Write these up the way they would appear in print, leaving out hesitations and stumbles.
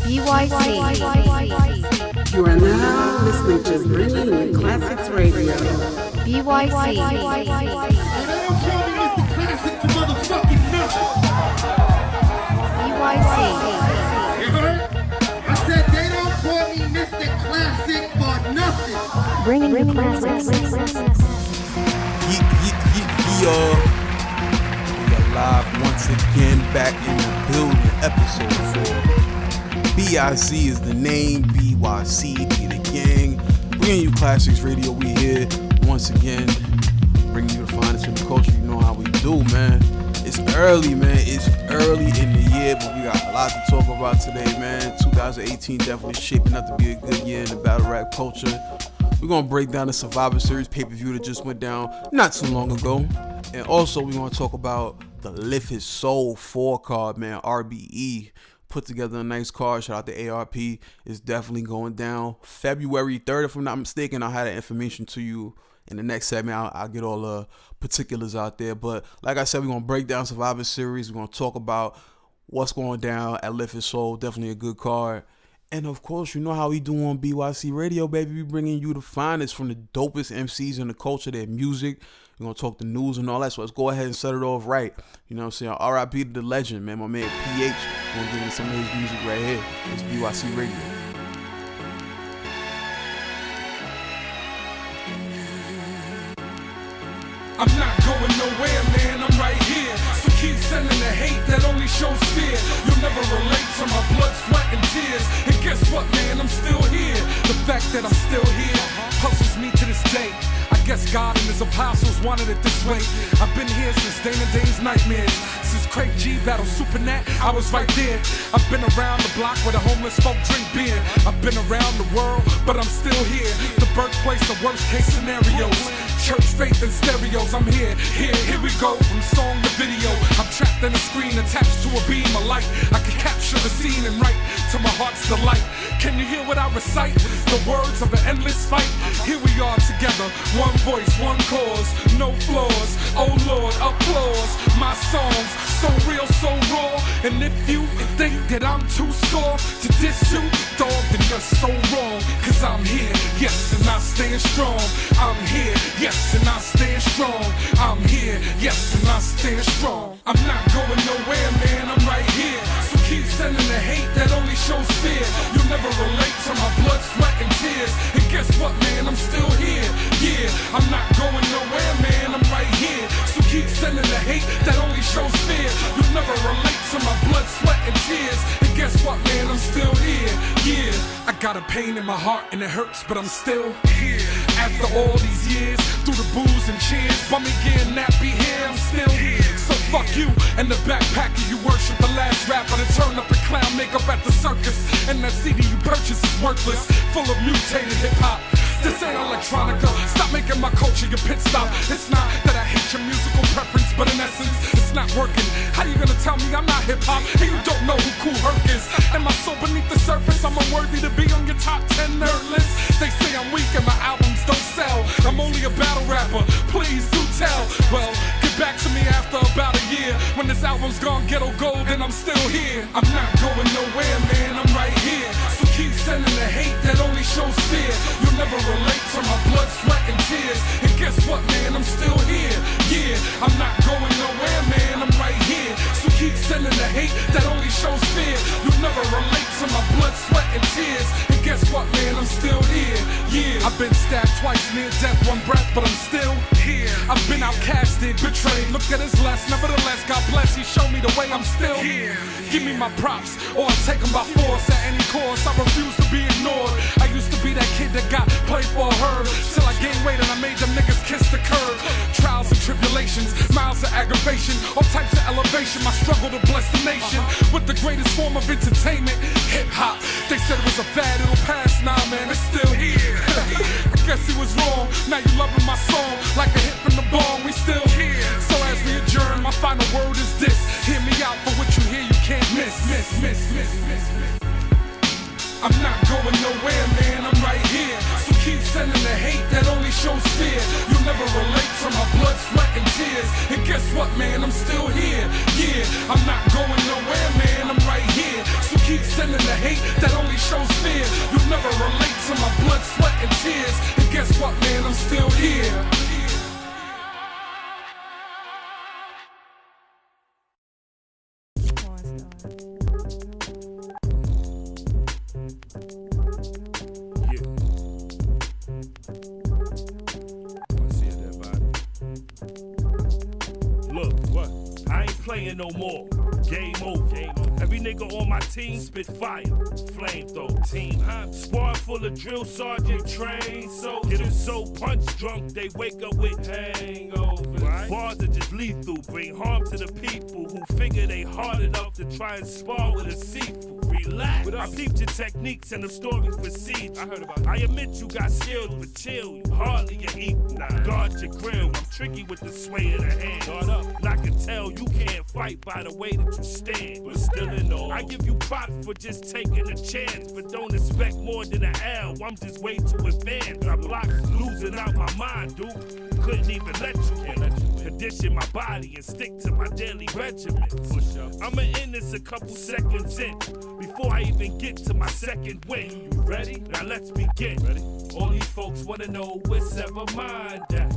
bYc. You are now listening to Bringing the Classics Radio. bYc. You heard? I said they don't call me Mr. Classic for nothing. Bringing the classics. We are live once again, back in the building. Episode 4. bYc is the name. bYc be the gang. Bringing you Classics Radio. We here once again, bringing you the finest in the culture. You know how we do, man. It's early, man. It's early in the year, but we got a lot to talk about today, man. 2018 definitely shaping up to be a good year in the battle rap culture. We're going to break down the Survivor Series pay-per-view that just went down not too long ago. And also, we're going to talk about the Lift His Soul 4 card, man. RBE put together a nice card. Shout out to ARP. It's definitely going down February 3rd, if I'm not mistaken. I'll have that information to you in the next segment. I'll get all the particulars out there. But like I said, we're going to break down Survivor Series. We're going to talk about what's going down at Lift His Soul. Definitely a good card. And of course, you know how we do on bYc Radio, baby. We bringing you the finest from the dopest MCs in the culture, their music. We're going to talk the news and all that. So let's go ahead and set it off right. You know what I'm saying? RIP to the legend, man. My man PH. We're going to give you some of his music right here. It's bYc Radio. I'm not going nowhere, man, I'm right here. So keep sending the hate that only shows fear. You'll never relate to my blood, sweat, and tears. And guess what, man, I'm still here. The fact that I'm still here puzzles me to this day. I guess God and his apostles wanted it this way. I've been here since Dana Dane's nightmares. Since Craig G battled Supernat, I was right there. I've been around the block where the homeless folk drink beer. I've been around the world, but I'm still here. The birthplace of worst case scenarios. Church, faith, and stereos, I'm here we go, from song to video. I'm trapped in a screen attached to a beam of light. I can capture the scene and write to my heart's delight. Can you hear what I recite? The words of an endless fight. Here we are together, one voice, one cause, no flaws. Oh Lord, applause. My songs, so real, so raw. And if you think that I'm too soft to diss you, dog, then you're so wrong. Cause I'm here, yes, and I stand strong. I'm here, yes, and I stand strong. I'm here, yes, and I stand strong. I'm not going nowhere, man, I'm right here. So keep sending the hate that only shows fear. You'll never relate to my blood, sweat, and tears. And guess what, man, I'm still here. Yeah, I'm not going nowhere, man, I'm right here. So keep sending the hate that only shows fear. You'll never relate to my blood, sweat, and tears. And guess what, man, I'm still here. Yeah, I got a pain in my heart and it hurts, but I'm still here. After all these years, through the booze and cheers, bummy gear, nappy hair, I'm still here. So fuck you and the backpacker you worship, the last rapper to turn up and clown makeup at the circus. And that CD you purchase is worthless, full of mutated hip-hop. This ain't electronica, stop making my culture your pit stop. It's not that I hate your musical preference, but in essence, it's not working. How you gonna tell me I'm not hip-hop and you don't know who Kool Herc is? Am I so beneath the surface, I'm unworthy to be on your top 10 nerd list? They say I'm weak and my albums don't sell. I'm only a battle rapper, please do tell. Well, get back to me after about a year. When this album's gone ghetto gold and I'm still here. I'm not going nowhere, man, I'm right here. So keep sending the hate that only shows fear. You'll never relate to my blood, sweat, and tears. And guess what, man, I'm still here. Yeah, I'm not going nowhere, man, I'm right here. So keep sending the hate that only shows fear. You'll never relate to my blood, sweat, and tears. And guess what, man, I'm still here. Yeah, I've been stabbed twice, near death, one breath, but I'm still here. I've been outcasted, betrayed, looked at his less. Nevertheless, God bless, he showed me the way, I'm still here. Give me my props, or I take them by force at any cost. I refuse to be ignored. I used to be that kid that got played for a herd, till I gained weight and I made them niggas kiss the curb. Trials and tribulations, miles of aggravation, all types of elevation. My struggle to bless the nation with the greatest form of entertainment, hip-hop. They said it was a fad, it'll pass, nah man, it's still here. I guess he was wrong, now you loving my song like a hit from the ball, we still here. So as we adjourn, my final word is this: hear me out, for what you hear you can't miss. I'm not going nowhere, man, I'm right here. So keep sending the hate that only shows fear. You'll never relate to my blood, sweat, and tears. And guess what, man, I'm still here. Yeah, I'm not going nowhere, man, I'm right here. So keep keep sending the hate that only shows fear. You'll never relate to my blood, sweat, and tears. And guess what, man, I'm still here. Playing no more. Game over. Every nigga on my team spit fire. Flamethrower team. Squad full of drill sergeant trained soldiers. Get them so punch drunk they wake up with hangovers. Right. Bars are just lethal. Bring harm to the people who figure they hard enough to try and spar with a seafood. Relax. I peeped your techniques and the stories proceed. I heard about it. I admit you got skills, but chill. You hardly your equal. Guard your grill. I'm tricky with the sway of the hand. Guard up. And I can tell you can't fight by the way that you stand. But still in all, I give you props for just taking a chance, but don't expect more than an L. I'm just way too advanced. I blocked losing out my mind, dude. Couldn't even let you condition my body and stick to my daily regimen. I'ma end this a couple seconds in before I even get to my second win. You ready? Now let's begin. Ready? All these folks wanna know where Sevah mind at.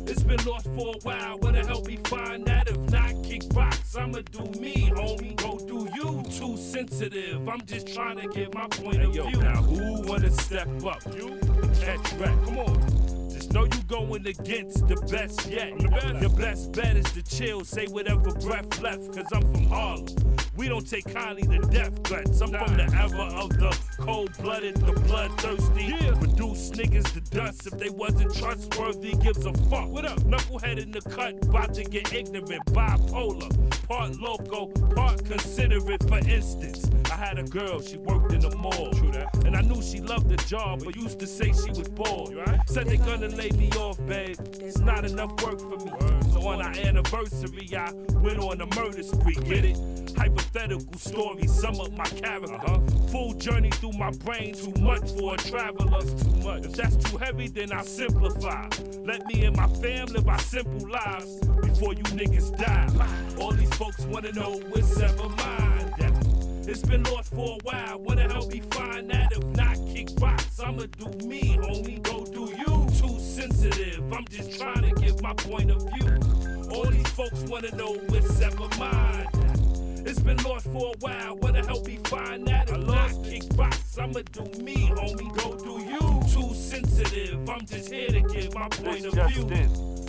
It's been lost for a while, wanna help me find that? If not, kick rocks, I'ma do me, homie. Go do you, too sensitive. I'm just trying to get my point of view. Now who wanna step up? You? Catch rap, come on. Just know you going against the best yet. I'm the best. Your best bet is to chill, say whatever breath left, cause I'm from Harlem. We don't take kindly to death threats. I'm from the era of the cold-blooded, the bloodthirsty. Reduce niggas to dust if they wasn't trustworthy. Gives a fuck. What up? Knucklehead in the cut, about to get ignorant. Bipolar, part loco, part considerate. For instance, I had a girl, she worked in the mall. True that. And I knew she loved the job, but used to say she was bored. Right? Said they gonna lay me off, babe. It's not enough work for me. So on our anniversary, I went on a murder spree. Get it? Hypothetical story, sum up my character. Full journey through my brain, too much for a traveler. Too much. If that's too heavy, then I'll simplify. Let me and my fam live our simple lives before you niggas die. All these folks wanna know where Sevah mind at. It's been lost for a while, wanna help me find that? If not, kick rocks, I'ma do me, homie. Go do you. Too sensitive, I'm just trying to give my point of view. All these folks wanna know where Sevah mind at. It's been lost for a while, wanna help me find that? If not, kick rocks, I'ma do me, homie. Go do you. Too sensitive, I'm just here to give my point of view.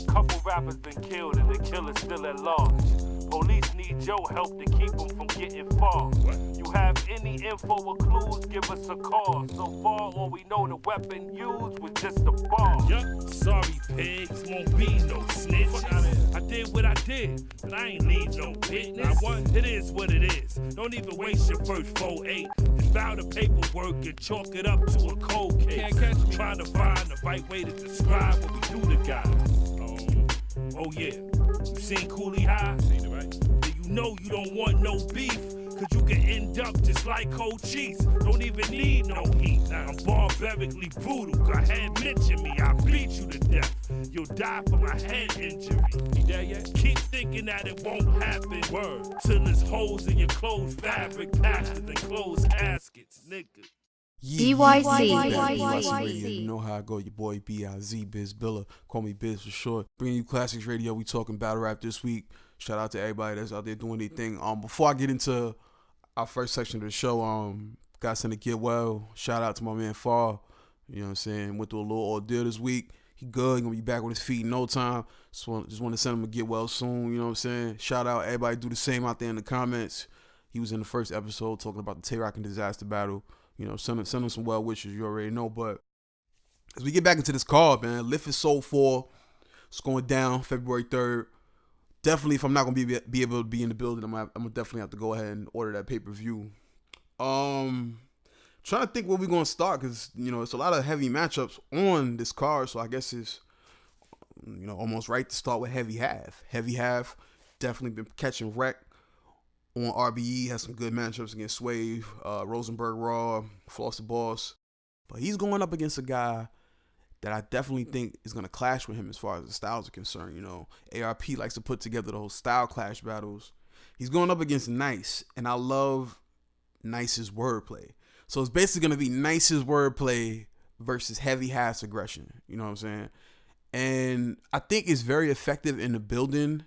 Couple rappers been killed and the killer's still at large. Police need your help to keep them from getting far. You have any info or clues, give us a call. So far, all we know the weapon used was just a bar. Sorry, pigs, won't be no snitch. I did what I did, but I ain't leave no witness. It is what it is. Don't even waste your first 4-8. Just file the paperwork and chalk it up to a cold case. Trying to find the right way to describe what we do to guys. Oh yeah, you seen Coolie High? Seen it, right? Then you know you don't want no beef, cause you can end up just like Cold Cheese. Don't even need no heat. I'm barbarically brutal. Go ahead, mention me. I beat you to death. You'll die from a head injury. You there yet? Keep thinking that it won't happen. Word. Till there's holes in your clothes fabric, passes and closed caskets, nigga. bYc. You know how I go, your boy bYc, Biz Billa. Call me Biz for short. Bringing you Classics Radio. We talking battle rap this week. Shout out to everybody that's out there doing their thing. Before I get into our first section of the show, got something to get well. Shout out to my man Far. You know what I'm saying? Went through a little ordeal this week. He good. He gonna be back on his feet in no time. Just want to send him to get well soon. You know what I'm saying? Shout out everybody. Do the same out there in the comments. He was in the first episode talking about the Tay Roc and Disaster battle. You know, send him some well wishes, you already know. But as we get back into this card, man, Lift is Soul 4. It's going down February 3rd. Definitely, if I'm not going to be able to be in the building, I'm going to definitely have to go ahead and order that pay-per-view. Trying to think where we're going to start because, you know, it's a lot of heavy matchups on this card. So I guess it's, you know, almost right to start with Heavy Half. Heavy Half definitely been catching wreck on RBE, has some good matchups against Swave, Rosenberg Raw, Floss the Boss. But he's going up against a guy that I definitely think is going to clash with him as far as the styles are concerned. You know, ARP likes to put together those style clash battles. He's going up against Nice, and I love Nice's wordplay. So it's basically gonna be Nice's wordplay versus Heavy Hat's aggression. You know what I'm saying? And I think it's very effective in the building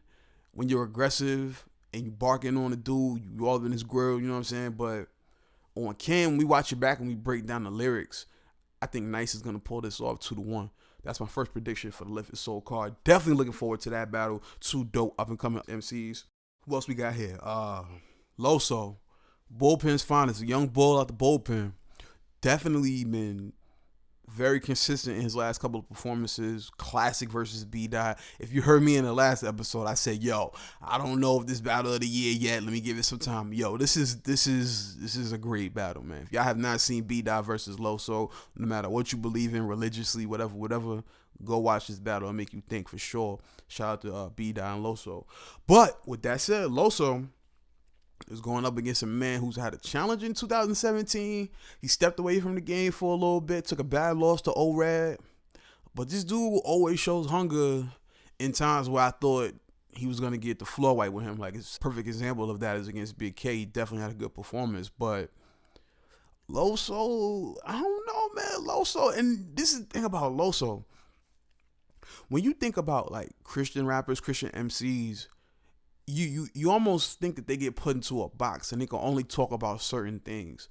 when you're aggressive and you barking on a dude, you all in his grill, you know what I'm saying? But on Cam, we watch it back and we break down the lyrics. I think Nice is going to pull this off 2-1. That's my first prediction for the Lift Is Soul card. Definitely looking forward to that battle. Two dope up-and-coming MCs. Who else we got here? Loso. Bullpen's finest. A young bull out the bullpen. Definitely been very consistent in his last couple of performances. Classic versus B Dot. If you heard me in the last episode, I said, yo, I don't know if this battle of the year yet. Let me give it some time. Yo, this is a great battle, man. If y'all have not seen B Dot versus Loso, no matter what you believe in religiously, whatever, go watch this battle and make you think for sure. Shout out to B Dot and Loso. But with that said, Loso is going up against a man who's had a challenge in 2017. He stepped away from the game for a little bit, took a bad loss to ORAD. But this dude always shows hunger in times where I thought he was going to get the floor white with him. Like, it's a perfect example of that is against Big K. He definitely had a good performance. But Loso, I don't know, man. Loso, and this is the thing about Loso. When you think about, like, Christian rappers, Christian MCs, you almost think that they get put into a box and they can only talk about certain things.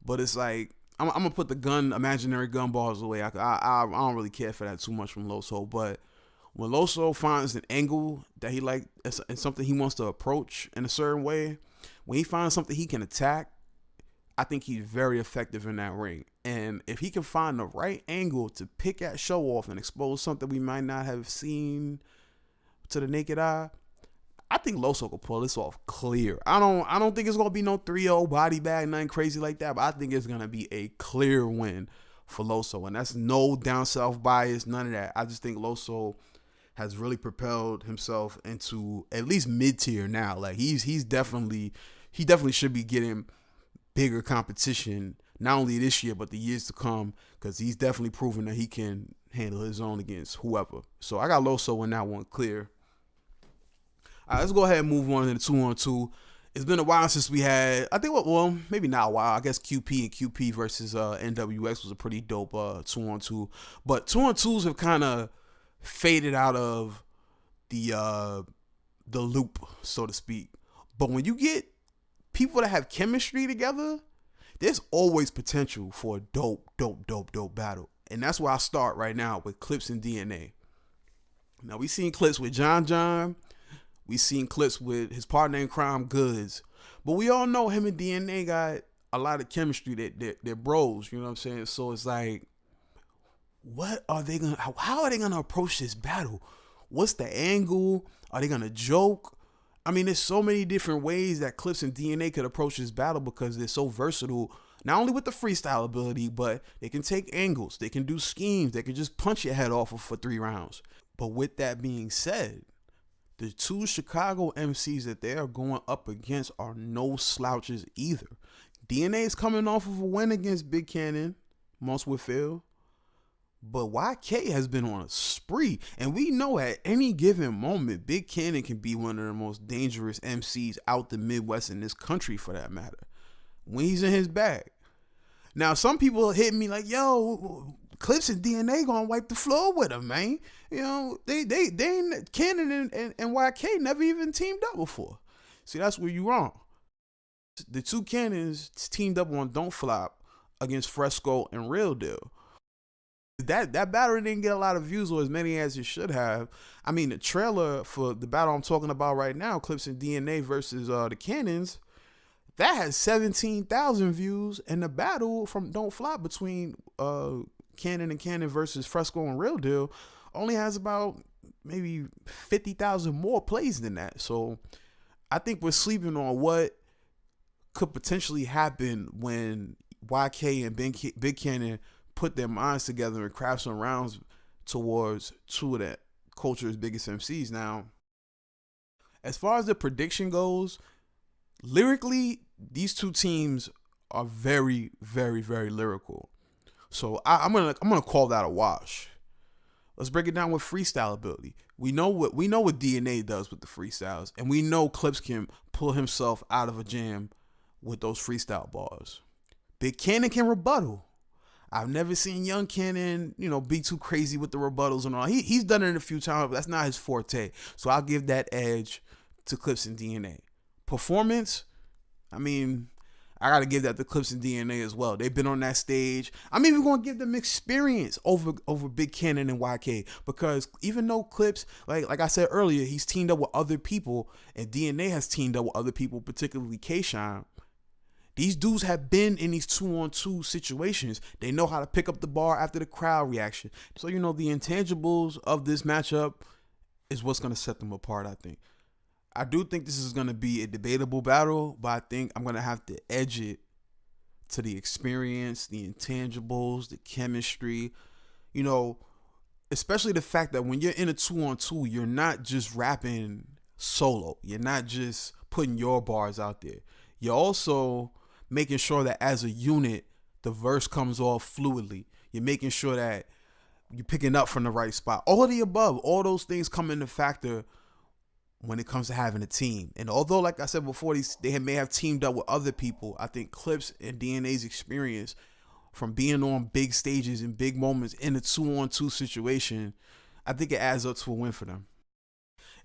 But it's like, I'm gonna put the imaginary gun balls away. I don't really care for that too much from Loso. But when Loso finds an angle that he like and something he wants to approach in a certain way, when he finds something he can attack, I think he's very effective in that ring. And if he can find the right angle to pick at Showoff and expose something we might not have seen to the naked eye, I think Loso could pull this off clear. I don't think it's gonna be no 3-0 body bag, nothing crazy like that. But I think it's gonna be a clear win for Loso, and that's no down south bias, none of that. I just think Loso has really propelled himself into at least mid tier now. Like he definitely should be getting bigger competition, not only this year but the years to come, because he's definitely proven that he can handle his own against whoever. So I got Loso in that one clear. All right, let's go ahead and move on to the 2-on-2. It's been a while since we had, I think, well, maybe not a while. I guess QP and QP versus NWX was a pretty dope 2-on-2. But 2-on-2s have kind of faded out of the loop, so to speak. But when you get people that have chemistry together, there's always potential for a dope battle. And that's where I start right now with Clips and DNA. Now, we seen clips with John. We seen clips with his partner in crime, Goodz. But we all know him and DNA got a lot of chemistry. They're bros, you know what I'm saying? So it's like, how are they gonna approach this battle? What's the angle? Are they gonna joke? I mean, there's so many different ways that Clips and DNA could approach this battle because they're so versatile, not only with the freestyle ability, but they can take angles, they can do schemes, they can just punch your head off for 3 rounds. But with that being said, the 2 Chicago MCs that they are going up against are no slouches either. DNA is coming off of a win against Big Kannon, Moss Whitfield. But YK has been on a spree. And we know at any given moment, Big Kannon can be one of the most dangerous MCs out the Midwest in this country, for that matter, when he's in his bag. Now, some people hit me like, yo, Clips and DNA gonna wipe the floor with him, man. You know, they ain't, Kannon and YK never even teamed up before. See, that's where you wrong. The 2 Cannons teamed up on Don't Flop against Fresco and Real Deal. That battle didn't get a lot of views, or as many as it should have. I mean, the trailer for the battle I'm talking about right now, Clips and DNA versus the Cannons, that has 17,000 views, and the battle from Don't Flop between Kannon and Kannon versus Fresco and Real Deal only has about maybe 50,000 more plays than that. So I think we're sleeping on what could potentially happen when YK and Big Kannon put their minds together and craft some rounds towards 2 of that culture's biggest MCs. Now, as far as the prediction goes, lyrically, these 2 teams are very, very, very lyrical. So I'm gonna call that a wash. Let's break it down with freestyle ability. We know what DNA does with the freestyles, and we know Clips can pull himself out of a jam with those freestyle bars. Big Kannon can rebuttal. I've never seen young Kannon, be too crazy with the rebuttals and all. He's done it a few times, but that's not his forte. So I'll give that edge to Clips and DNA. Performance, I got to give that to Clips and DNA as well. They've been on that stage. I'm even going to give them experience over Big Kannon and YK, because even though Clips, like I said earlier, he's teamed up with other people, and DNA has teamed up with other people, particularly K-Shine. These dudes have been in these 2-on-2 situations. They know how to pick up the bar after the crowd reaction. So, the intangibles of this matchup is what's going to set them apart, I think. I do think this is going to be a debatable battle, but I think I'm going to have to edge it to the experience, the intangibles, the chemistry, especially the fact that when you're in a 2-on-2, you're not just rapping solo. You're not just putting your bars out there. You're also making sure that as a unit, the verse comes off fluidly. You're making sure that you're picking up from the right spot. All of the above, all those things come into factor when it comes to having a team. And although, like I said before, they may have teamed up with other people, I think Clips and DNA's experience from being on big stages and big moments in a 2-on-2 situation, I think it adds up to a win for them.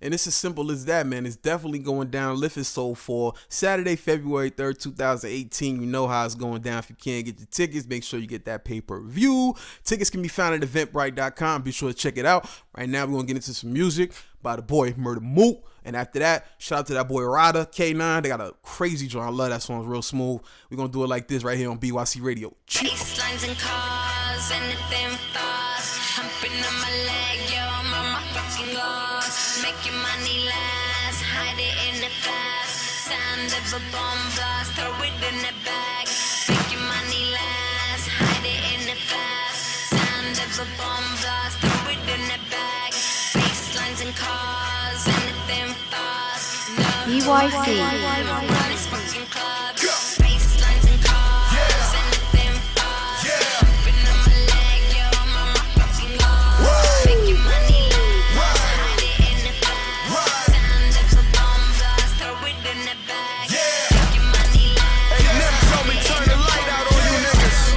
And it's as simple as that, man. It's definitely going down. Lift is sold for Saturday, February 3rd, 2018. You know how it's going down. If you can't get your tickets, make sure you get that pay-per-view. Tickets can be found at eventbrite.com. Be sure to check it out. Right now, we're going to get into some music by the boy Murda Mook. And after that, shout out to that boy Ryda, K9. They got a crazy joint. I love that song. It's real smooth. We're going to do it like this right here on bYc Radio. Baselines and cars, anything fast. Humping on my leg, yo, I'm on my fucking loss. Making money last, hide it in the fast. Sound of a bomb blast, throw it in the bag. Making money last, hide it in the fast. Sound of a bomb blast, throw it in the bag. Baselines and cars, anything fast. bYc. Run this fucking club. Baselines and cars, anything fast. Humping on my leg, yo, I'm on my fucking loss. Making money last, hide it in the fast. Sound of a bomb blast, throw it in the bag. Making money last. Hey, Nim told me turn the light out on you niggas.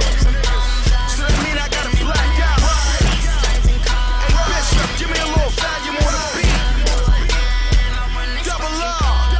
So that mean I gotta black out. Hey, Bishop, give me a little volume on the beat. Double up.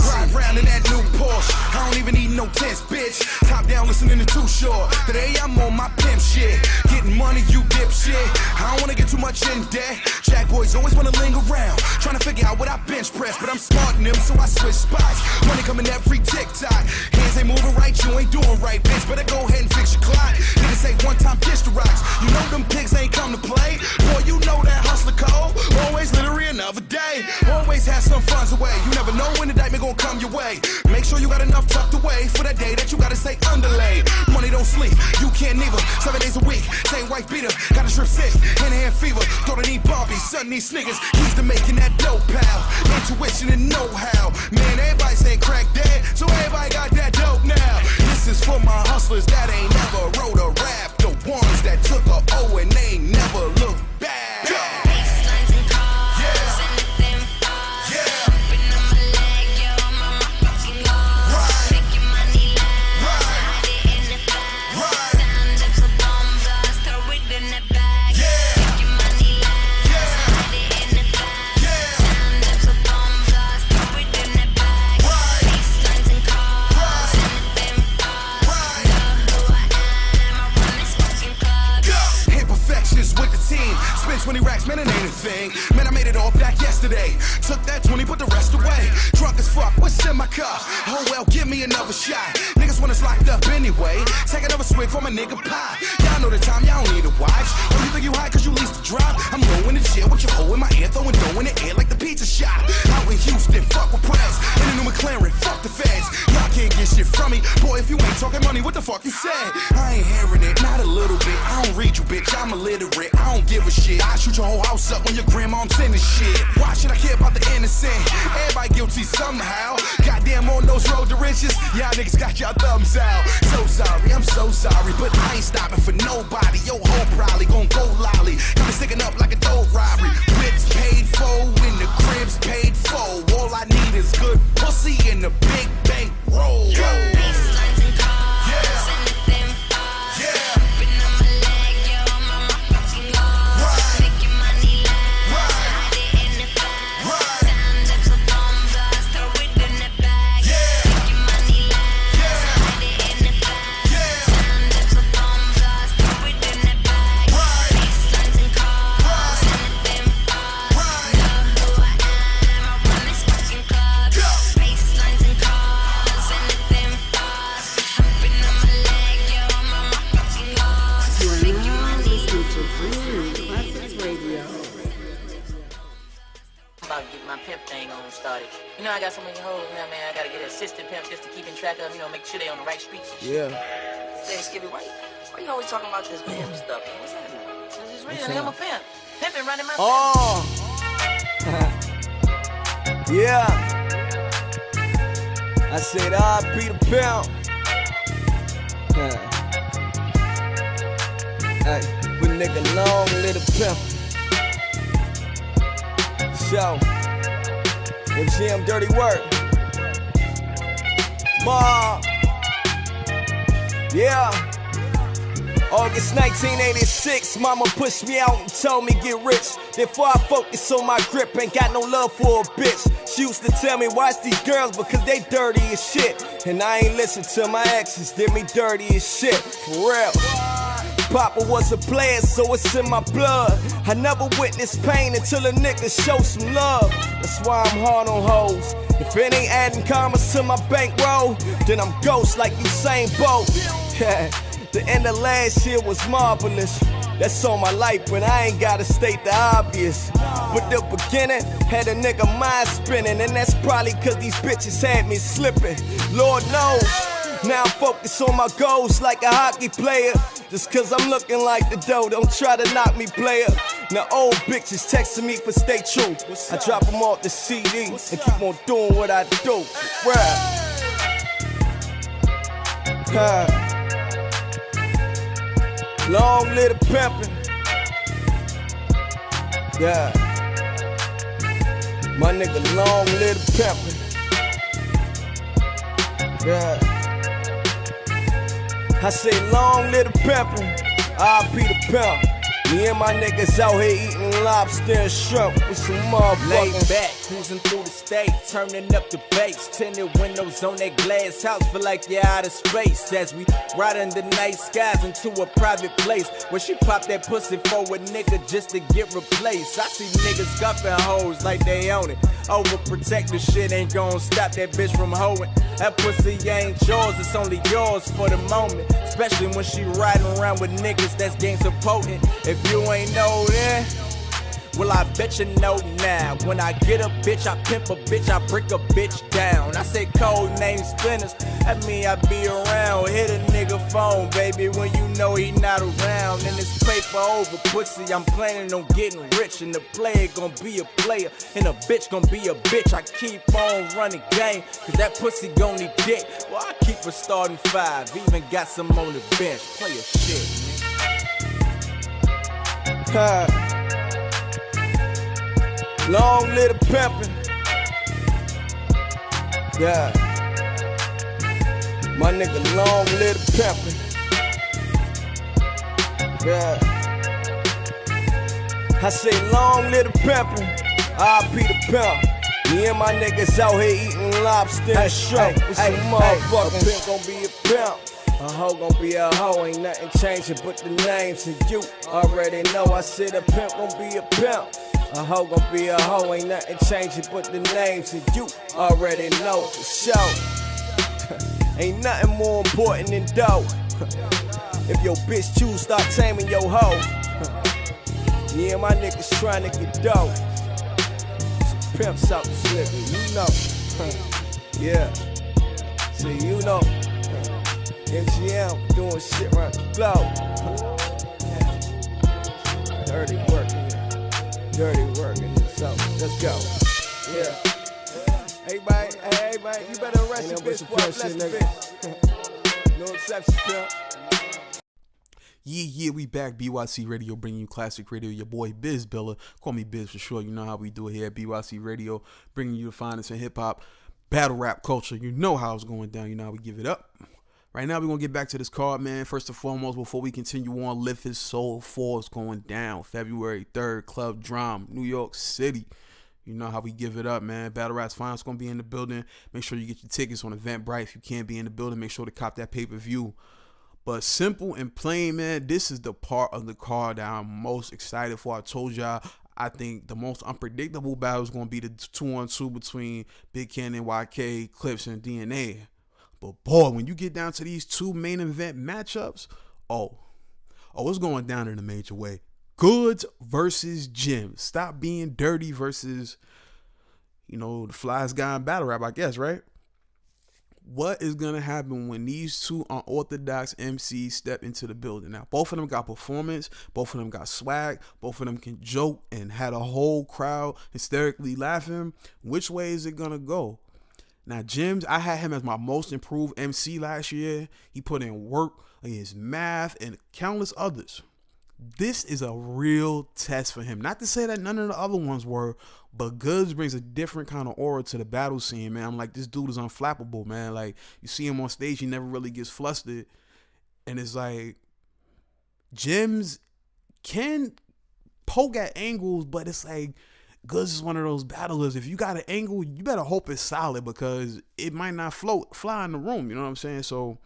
Ride round in that new Porsche. I don't even need no tents, bitch. Top down listening to Too Short. Today I'm on my pimp shit. Getting money, you dipshit. I don't wanna get too much in debt. Jakkboys always wanna linger around, trying to figure out what I bench press, but I'm smart in them, so I switch spots. Money coming every TikTok. Hands ain't moving right, you ain't doing right, bitch. Better go ahead and fix your clock. Niggas say one time dish the rocks. You know them pigs ain't come to play. Boy, you know that hustler code. Always literally another day. Always have some funds away. You never know when the diamond gonna come your way. Make sure you got enough tucked away for that day that you gotta say underlay. Money don't sleep, you can't neither. 7 days a week, same wife beater. Got a strip sick, hand-to-hand fever. Don't need Bobby, son need sneakers. Keys to making that dope, pal. Intuition and know-how. Man, everybody saying crack dead, so everybody got that dope now. This is for my hustlers that ain't never wrote a rap. The ones that took a O and they ain't never looked back. Baselines and cars, anything fast. Humping on my leg, yo, I'm on my fucking loss. Making money last, hide it in the fast. Sound of a bomb blast, throw it in the bag. Making money last, hide it in the fast. Sound of a bomb blast, throw it in the bag. Baselines and cars, anything fast. Know who I am, I run this fucking club. Imperfections with the team. Spend 20 racks, man, it ain't a thing. Man, I made it all back yesterday. Took that 20, put the rest away. Drunk as fuck, what's in my cup? Oh well, give me another shot. Niggas want us locked up anyway. Take another swig from a nigga pie. Y'all know the time, y'all don't need a watch. Oh, you think you high cause you leased the drop? I'm going to jail with your hoe in my ear, throwing dough in the air like the pizza shop. Out in Houston, fuck with Prez. In the new McLaren, fuck the feds. Y'all can't get shit from me. Boy, if you ain't talking money, what the fuck you said? I ain't hearing it, not a little bit. I don't read you, bitch, I'm illiterate. I don't give a shit. I shoot your whole house up when your grandmom's in the shit. Why should I care about the innocent? Everybody guilty somehow. Goddamn on those road to riches. Y'all niggas got y'all thumbs out. So sorry, I'm so sorry, but I ain't stopping for nobody. Yo, hoe probably gon' go lolly. Got me sticking up like a dope robbery. Whips paid for, when the cribs paid for. All I need is good pussy and a big bank roll. started. You know, I got so many hoes now, man. I gotta get an assistant pimp just to keep in track of, make sure they on the right streets and shit. Yeah. Say, Skippy, why you always talking about this pimp stuff, man? What's happening? This is real, I'm a pimp. Pimpin' running my Yeah. I said I be the pimp. Hey, but nigga long live the pimp. So, MGM dirty work. Ma. Yeah. August 1986, mama pushed me out and told me get rich. Therefore I focus on my grip, ain't got no love for a bitch. She used to tell me watch these girls because they dirty as shit. And I ain't listen to my exes, did me dirty as shit, for real. Papa was a player, so it's in my blood. I never witnessed pain until a nigga show some love. That's why I'm hard on hoes. If it ain't adding commas to my bankroll, then I'm ghost like Usain Bolt. Yeah. The end of last year was marvelous. That's on my life, but I ain't gotta state the obvious. But the beginning had a nigga mind spinning, and that's probably cause these bitches had me slipping. Lord knows, now I'm focused on my goals like a hockey player. Just cause I'm looking like the dough, don't try to knock me, player. Now old bitches texting me for stay true. I drop them off the CD and keep on doing what I do. Long live the pimpin'. Yeah. My nigga long live the pimpin'. Yeah. I say long live the pimpin'. I'll be the pimp. Me and my niggas out here eating lobster and shrimp with some motherfucking. Laid back, cruising through the state, turning up the bass. Tinted windows on that glass house, feel like you're out of space. As we ride under night skies into a private place where she pop that pussy for a nigga just to get replaced. I see niggas scuffing hoes like they own it. Overprotective shit ain't gon' stop that bitch from hoeing. That pussy ain't yours, it's only yours for the moment. Especially when she riding around with niggas that's gangsta potent. If you ain't know then, well I bet you know now. When I get a bitch, I pimp a bitch, I break a bitch down. I say code name spinners, that mean I be around. Hit a nigga phone, baby, when you know he not around. And this paper over pussy, I'm planning on getting rich. And the player gon' be a player, and a bitch gon' be a bitch. I keep on running game, cause that pussy gon' need dick. Well, I keep her starting 5, even got some on the bench. Play a shit, nigga. Long live the pimpin'. Yeah. My nigga long live the pimpin'. Yeah. I say long live the pimpin'. I'll be the pimp. Me and my niggas out here eating lobster and shrimp with some motherfucking. A pimp gon' be a pimp. A hoe gon' be a hoe, ain't nothing changing but the names. And you already know I said a pimp gon' be a pimp. A hoe gon' be a hoe, ain't nothing changing but the names. And you already know for sure. Ain't nothing more important than dough. If your bitch choose, start taming your hoe. Me and my niggas trying to get dough. Some pimps out the slicker, you know. Yeah. See, you know. MGM doing shit right the globe. Dirty working, dirty working. So let's go. Yeah. Hey man, you better arrest your bitch before I bless the bitch. No exceptions, pimp. Yeah, we back. bYc Radio, bringing you classic radio. Your boy Biz Billa, call me Biz for sure. You know how we do it here at bYc Radio, bringing you the finest in hip hop, battle rap culture. You know how it's going down. You know how we give it up. Right now, we're going to get back to this card, man. First and foremost, before we continue on, Lift His Soul 4 is going down February 3rd, Club Drum, New York City. You know how we give it up, man. Battle Rap's Finals going to be in the building. Make sure you get your tickets on Eventbrite. If you can't be in the building, make sure to cop that pay-per-view. But simple and plain, man, this is the part of the card that I'm most excited for. I told y'all, I think the most unpredictable battle is going to be the 2-on-2 between Big Kannon, YK, Clips, and DNA. But boy, when you get down to these two main event matchups, it's going down in a major way. Goodz versus Jimz. Stop Being Dirty versus You know, the flyest guy in battle rap, I guess, right? What is going to happen when these two unorthodox MCs step into the building? Now, both of them got performance. Both of them got swag. Both of them can joke and had a whole crowd hysterically laughing. Which way is it going to go? Now, Jimz, I had him as my most improved MC last year. He put in work against Math and countless others. This is a real test for him. Not to say that none of the other ones were, but Goodz brings a different kind of aura to the battle scene, man. I'm like, this dude is unflappable, man. Like, you see him on stage, he never really gets flustered. And it's like, Jimz can poke at angles, but it's like, Goodz is one of those battlers. If you got an angle, you better hope it's solid because it might not fly in the room. You know what I'm saying? So,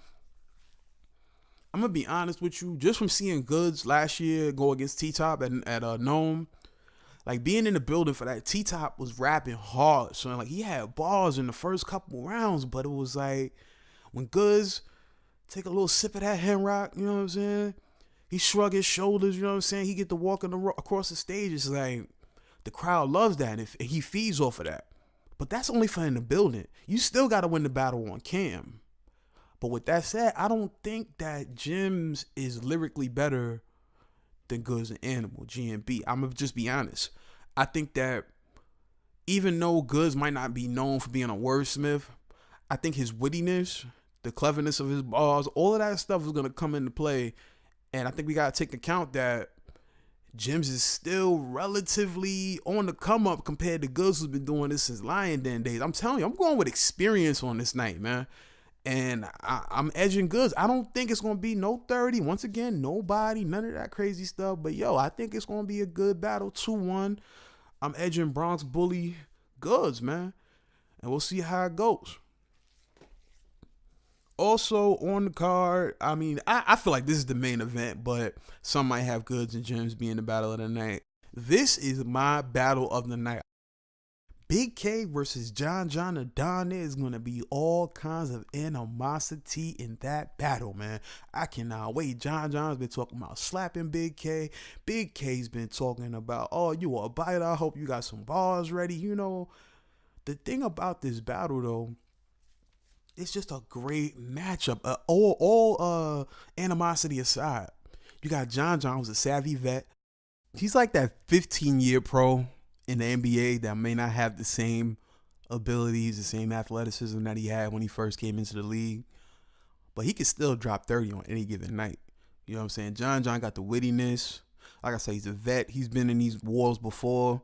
I'm going to be honest with you. Just from seeing Goodz last year go against T-Top at Gnome, like being in the building for that, T-Top was rapping hard. So like he had bars in the first couple rounds, but it was like when Goodz take a little sip of that hen rock, you know what I'm saying? He shrug his shoulders, you know what I'm saying? He get to walk across the stage. It's like the crowd loves that and he feeds off of that. But that's only for in the building. You still got to win the battle on cam. But with that said, I don't think that Jimz is lyrically better than Goodz and Animal, GMB. I'm going to just be honest. I think that even though Goodz might not be known for being a wordsmith, I think his wittiness, the cleverness of his bars, all of that stuff is going to come into play. And I think we got to take account that Jimz is still relatively on the come up compared to Goodz, who's been doing this since Lion Den days. I'm telling you, I'm going with experience on this night, man. And I'm edging Goodz. I don't think it's going to be no 30. Once again, nobody, none of that crazy stuff. But, yo, I think it's going to be a good battle, 2-1. I'm edging Bronx Bully Goodz, man. And we'll see how it goes. Also, on the card, I mean, I feel like this is the main event, but some might have Goodz and Jimz being the battle of the night. This is my battle of the night. Big K versus John the Don. There's going to be all kinds of animosity in that battle, man. I cannot wait. John's been talking about slapping Big K. Big K's been talking about, oh, you a biter. I hope you got some bars ready. You know, the thing about this battle, though, it's just a great matchup. All animosity aside, you got John, who's a savvy vet. He's like that 15-year pro in the NBA that may not have the same abilities, the same athleticism that he had when he first came into the league. But he could still drop 30 on any given night. You know what I'm saying? John got the wittiness. Like I say, he's a vet. He's been in these wars before.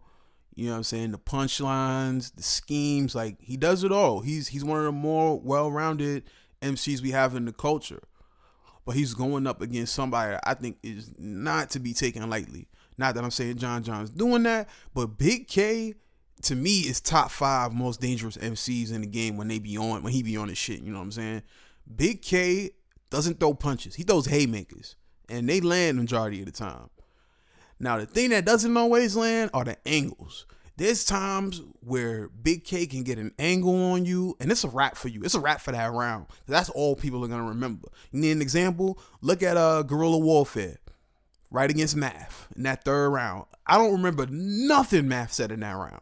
You know what I'm saying? The punchlines, the schemes, like he does it all. He's one of the more well-rounded MCs we have in the culture. But he's going up against somebody I think is not to be taken lightly. Not that I'm saying John's doing that, but Big K, to me, is top 5 most dangerous MCs in the game when he be on his shit. You know what I'm saying? Big K doesn't throw punches. He throws haymakers, and they land the majority of the time. Now, the thing that doesn't always land are the angles. There's times where Big K can get an angle on you, and it's a wrap for you. It's a wrap for that round. That's all people are going to remember. You need an example? Look at Guerrilla Warfare. Right against Math in that 3rd round. I don't remember nothing Math said in that round.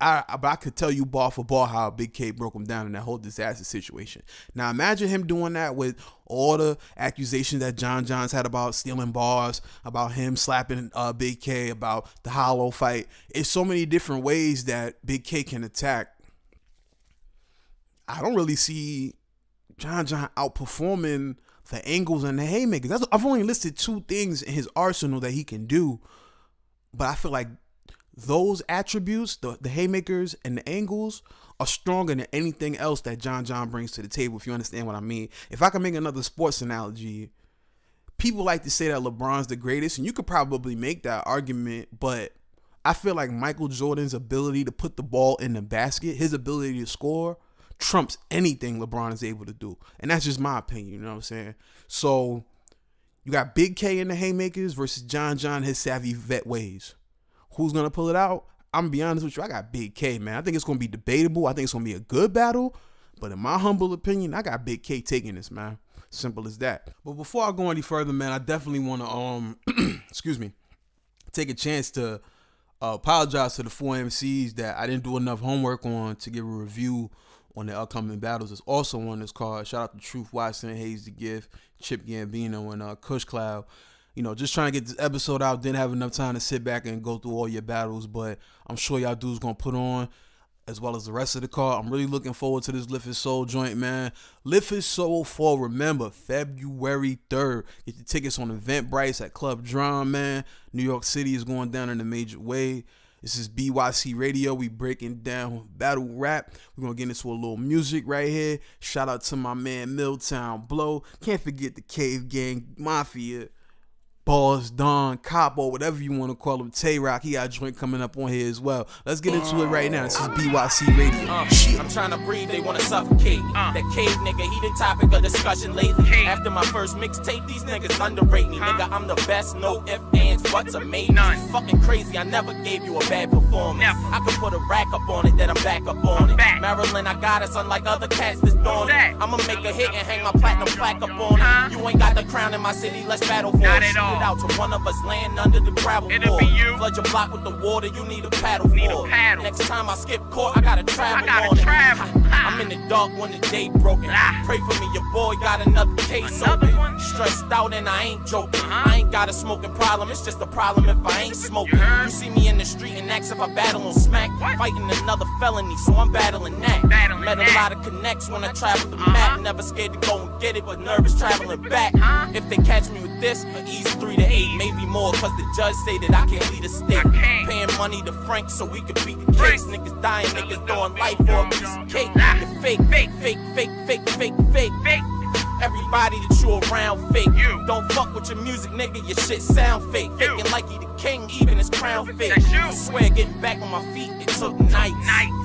But I could tell you bar for bar how Big K broke him down in that whole disaster situation. Now imagine him doing that with all the accusations that John's had about stealing bars, about him slapping Big K, about the Hollow fight. It's so many different ways that Big K can attack. I don't really see John outperforming the angles and the haymakers. I've only listed 2 things in his arsenal that he can do, but I feel like those attributes, the haymakers and the angles, are stronger than anything else that John brings to the table, if you understand what I mean. If I can make another sports analogy, people like to say that LeBron's the greatest, and you could probably make that argument, but I feel like Michael Jordan's ability to put the ball in the basket, his ability to score, trumps anything LeBron is able to do. And that's just my opinion, you know what I'm saying? So you got Big K in the haymakers versus John his savvy vet ways. Who's going to pull it out? I'm going to be honest with you. I got Big K, man. I think it's going to be debatable. I think it's going to be a good battle. But in my humble opinion, I got Big K taking this, man. Simple as that. But before I go any further, man, I definitely want to, take a chance to Apologize to the 4 MCs that I didn't do enough homework on to give a review on the upcoming battles. There's also on this card. Shout out to Truth Watson, Hayes the Gift, Chip Gambino, and Kush Cloud. You know, just trying to get this episode out. Didn't have enough time to sit back and go through all your battles, but I'm sure y'all dudes gonna put on, as well as the rest of the card. I'm really looking forward to this Lift His Soul joint, man. Lift His Soul for, remember, February 3rd. Get your tickets on Eventbrite at Club Drum, man. New York City is going down in a major way. This is bYc Radio. We breaking down battle rap. We're going to get into a little music right here. Shout out to my man Miltown, Bloe. Can't forget the Cave Gang, Mafia, Boss, Don, Capo, whatever you want to call him. Tay Roc, he got a joint coming up on here as well. Let's get into it right now. This is bYc Radio. I'm trying to breathe, they want to suffocate. That cave nigga, he the topic of discussion lately. After my first mixtape, these niggas underrate me. Nigga, I'm the best, no ifs, ands, buts, or maybe. It's fucking crazy, I never gave you a bad performance. I could put a rack up on it, then I'm back up on it. Maryland, I got us, unlike other cats that's doing it. I'ma make a hit and hang my platinum plaque up on it. You ain't got the crown in my city, let's battle for it. Shoot it out to one of us laying under the gravel floor. Flood your block with the water, you need a paddle for. Next time I skip court, I gotta travel on it. I'm in the dark when the day broken. Pray for me, your boy got another case open. Stressed out and I ain't joking. I ain't got a smoking problem, it's just a problem if I ain't smoking. You see me in the street and ask if I battle on smack. Fighting another felony, so I'm battling that. Met a lot of connects when I travel the map. Never scared to go and get it, but nervous traveling back. If they catch me with this, an easy 3 to 8, maybe more, cause the judge say that I can't lead a stick. Paying money to Frank so we could beat the case. Niggas dying, niggas throwing life for a piece of cake. You're fake, fake, fake, fake, fake, fake, fake, fake. Everybody that you around fake. Don't fuck with your music, nigga, your shit sound fake. Faking like he the king, even his crown fake. I swear getting back on my feet, it took nights.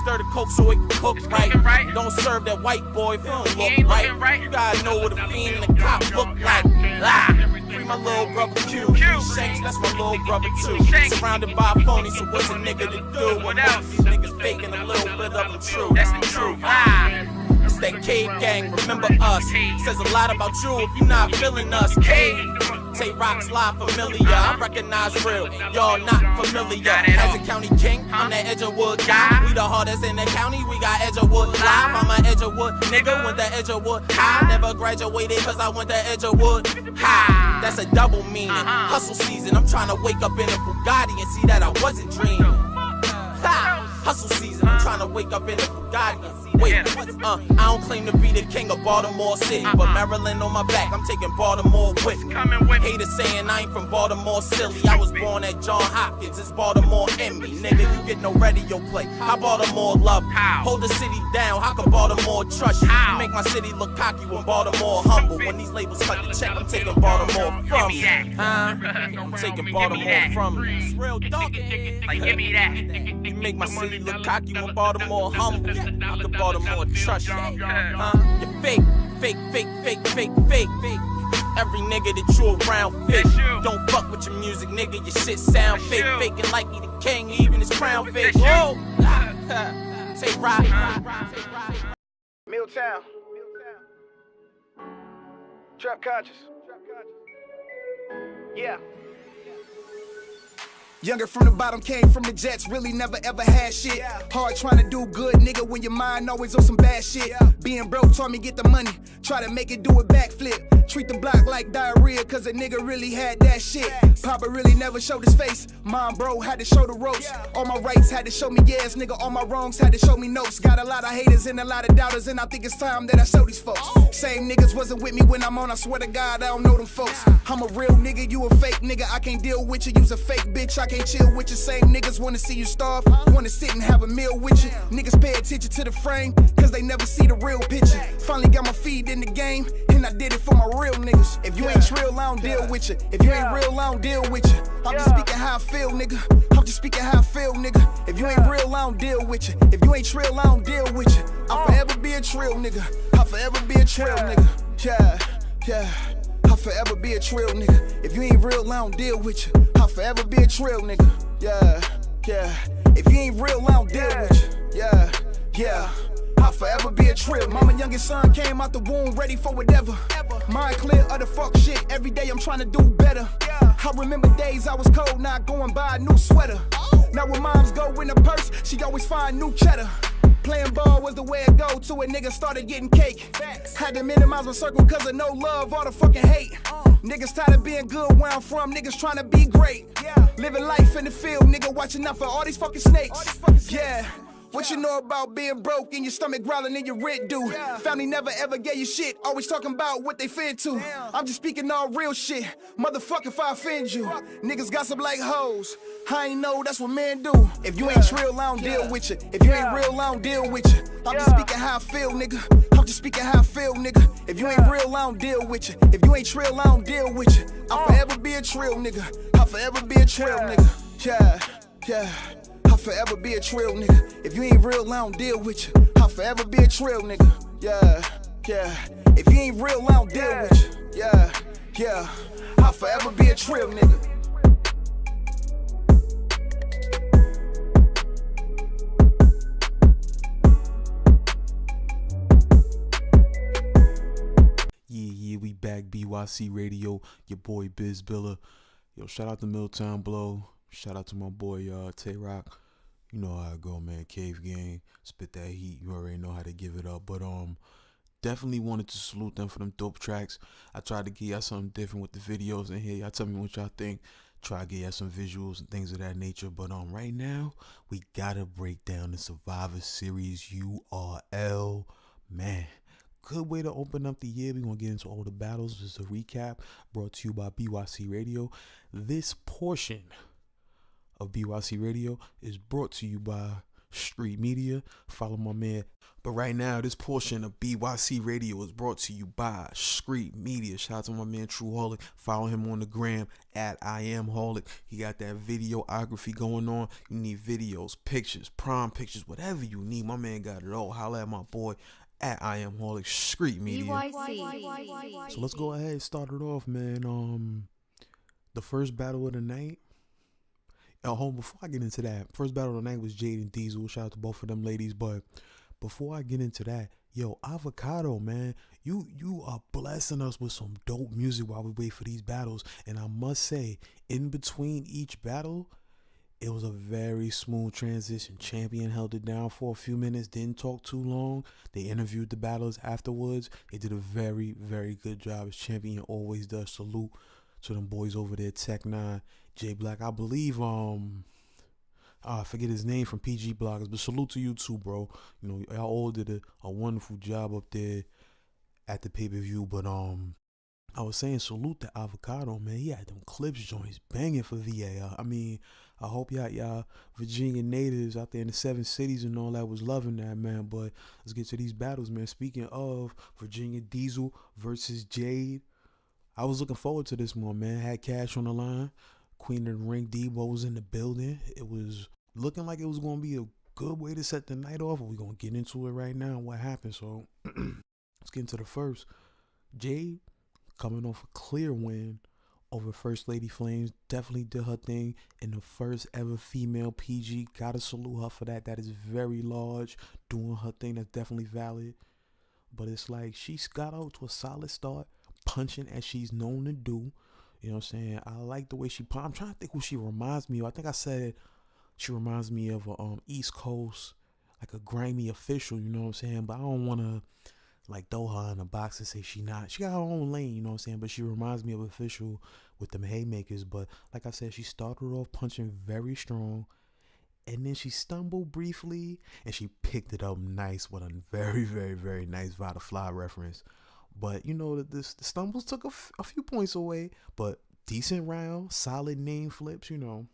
Stir the coke so it can cook right. Don't serve that white boy if it don't look right. You gotta know what a fiend and a cop look like. Free my little brother Q. Shanks, that's my little brother too. Surrounded by phonies, so what's a nigga to do? What else? These niggas faking a little bit of them true. That's the truth. It's that Cave Gang, remember us. Says a lot about you if you're not feeling us. Cave. Tay Roc's live familiar. I recognize real, y'all not familiar. As a county king, I'm that Edgewood guy. We the hardest in the county, we got Edgewood live. I'm an Edgewood nigga, went to Edgewood high. Never graduated cause I went to Edgewood high. That's a double meaning. Hustle season, I'm trying to wake up in a Bugatti and see that I wasn't dreaming. Hustle season, I'm trying to wake up in a Bugatti and see that I don't claim to be the king of Baltimore City, but Maryland on my back, I'm taking Baltimore with me. Haters saying I ain't from Baltimore silly. I was born at John Hopkins, it's Baltimore in me. Nigga, you get no radio play. How Baltimore love me? Hold the city down, how can Baltimore trust you? You make my city look cocky when Baltimore humble. When these labels cut the check, I'm taking Baltimore from you. I'm taking Baltimore from you. It's real dark in here. Like, give me that. You make my city look cocky when Baltimore humble. How can Baltimore trust you? You're fake, fake, fake, fake, fake, fake, fake. Every nigga that you around fake. Don't fuck with your music, nigga, your shit sound fake. Faking like he the king, even his crown fake. Whoa! Tay Roc. Miltown. Trap conscious. Yeah. Younger from the bottom, came from the jets, really never ever had shit. Hard trying to do good, nigga, when your mind always on some bad shit. Being broke taught me get the money, try to make it do a backflip. Treat the block like diarrhea, cause a nigga really had that shit. Papa really never showed his face, mom bro had to show the ropes. All my rights had to show me yes, nigga, all my wrongs had to show me notes. Got a lot of haters and a lot of doubters, and I think it's time that I show these folks. Same niggas wasn't with me when I'm on, I swear to God, I don't know them folks. I'm a real nigga, you a fake nigga, I can't deal with you, you's a fake bitch, I can't chill with you. Same niggas wanna see you starve, wanna sit and have a meal with you. Niggas pay attention to the frame, cause they never see the real picture. Finally got my feet in the game, and I did it for my real niggas. If you ain't Trill, I don't deal with you. If you ain't real, I don't deal with you. I'm just speaking how I feel, nigga. I'm just speaking how I feel, nigga. If you ain't real, I don't deal with you. If you ain't Trill, I don't deal with you. I'll forever be a Trill, nigga. I'll forever be a Trill, nigga. Yeah. I'll forever be a Trill, nigga. If you ain't real, I don't deal with you. I'll forever be a Trill, nigga. Yeah. If you ain't real, I don't deal with you. Yeah. I'll forever be a Trill. Mama youngest son came out the womb ready for whatever. Mind clear of the fuck shit. Every day I'm trying to do better. I remember days I was cold, not going buy a new sweater. Now when moms go in the purse, she always find new cheddar. Playing ball was the way it go till a nigga started getting cake. Had to minimize my circle cause of no love, all the fucking hate. Niggas tired of being good where I'm from, niggas trying to be great. Living life in the field, nigga watching out for all these fucking snakes. Yeah. What you know about being broke and your stomach growling in your rent due? Family never ever gave you shit, always talking about what they feared to. I'm just speaking all real shit, motherfucker if I offend you. Niggas gossip like hoes, I ain't know that's what men do. If you ain't Trill, I don't deal with you. If you ain't real, I don't deal with you. I'm just speaking how I feel, nigga. I'm just speaking how I feel, nigga. If you ain't real, I don't deal with you. If you ain't Trill, I don't deal with you. I'll forever be a Trill, nigga. I'll forever be a Trill, nigga. Yeah. I'll forever be a Trill, nigga. If you ain't real, I don't deal with you. I'll forever be a Trill, nigga. Yeah. If you ain't real, I don't deal with you. Yeah. I'll forever be a Trill, nigga. Yeah, we back. bYc Radio, your boy Biz Billa. Yo, shout out to Miltown Bloe. Shout out to my boy Tay Roc. You know how I go, man. Cave Gang, spit that heat. You already know how to give it up. But definitely wanted to salute them for them dope tracks. I tried to give y'all something different with the videos in here. Y'all tell me what y'all think. Try to get y'all some visuals and things of that nature. But right now, we gotta break down the Survivor Series URL. Man, good way to open up the year. We're gonna get into all the battles. This is a recap brought to you by bYc Radio. This portion of bYc Radio is brought to you by Street Media. Follow my man. But right now, this portion of bYc Radio is brought to you by Street Media. Shout out to my man True Holic. Follow him on the gram at I Am Holic. He got that videography going on. You need videos, pictures, prom pictures, whatever you need. My man got it all. Holla at my boy at I Am Holic, Street Media. bYc. So let's go ahead and start it off, man. The first battle of the night. Before I get into that, first battle of the night was Jade and Deisel. Shout out to both of them ladies. But before I get into that, yo, Avocado, man, you are blessing us with some dope music while we wait for these battles. And I must say, in between each battle, it was a very smooth transition. Champion held it down for a few minutes, didn't talk too long. They interviewed the battlers afterwards. They did a very, very good job, as Champion always does. Salute to them boys over there, Tech 9. J Black, I believe, I forget his name from PG Bloggers, but salute to you too, bro. You know, y'all all did a wonderful job up there at the pay-per-view. But I was saying salute to Avocado, man. He had them clips joints banging for VAR. I mean, I hope y'all Virginia natives out there in the 7 cities and all that was loving that, man. But let's get to these battles, man. Speaking of Virginia, Deisel versus Jade. I was looking forward to this one, man. Had Cash on the line. Queen of the Ring Debo was in the building. It was looking like it was going to be a good way to set the night off. We're going to get into it right now, what happened. So let's get into the first. Jade coming off a clear win over First Lady Flames. Definitely did her thing in the first ever female PG. Gotta salute her for that. That is very large. Doing her thing, that's definitely valid. But it's like she's got out to a solid start, punching as she's known to do. You know what I'm saying? I like the way she punch. I'm trying to think who she reminds me of. I think I said she reminds me of a East Coast, like a grimy official, you know what I'm saying? But I don't want to like throw her in a box and say she not. She got her own lane, you know what I'm saying? But she reminds me of official with them haymakers. But like I said, she started off punching very strong. And then she stumbled briefly and she picked it up nice with a very, very, very nice Vada Fly reference. But, you know, the stumbles took a few points away, but decent round, solid name flips, you know.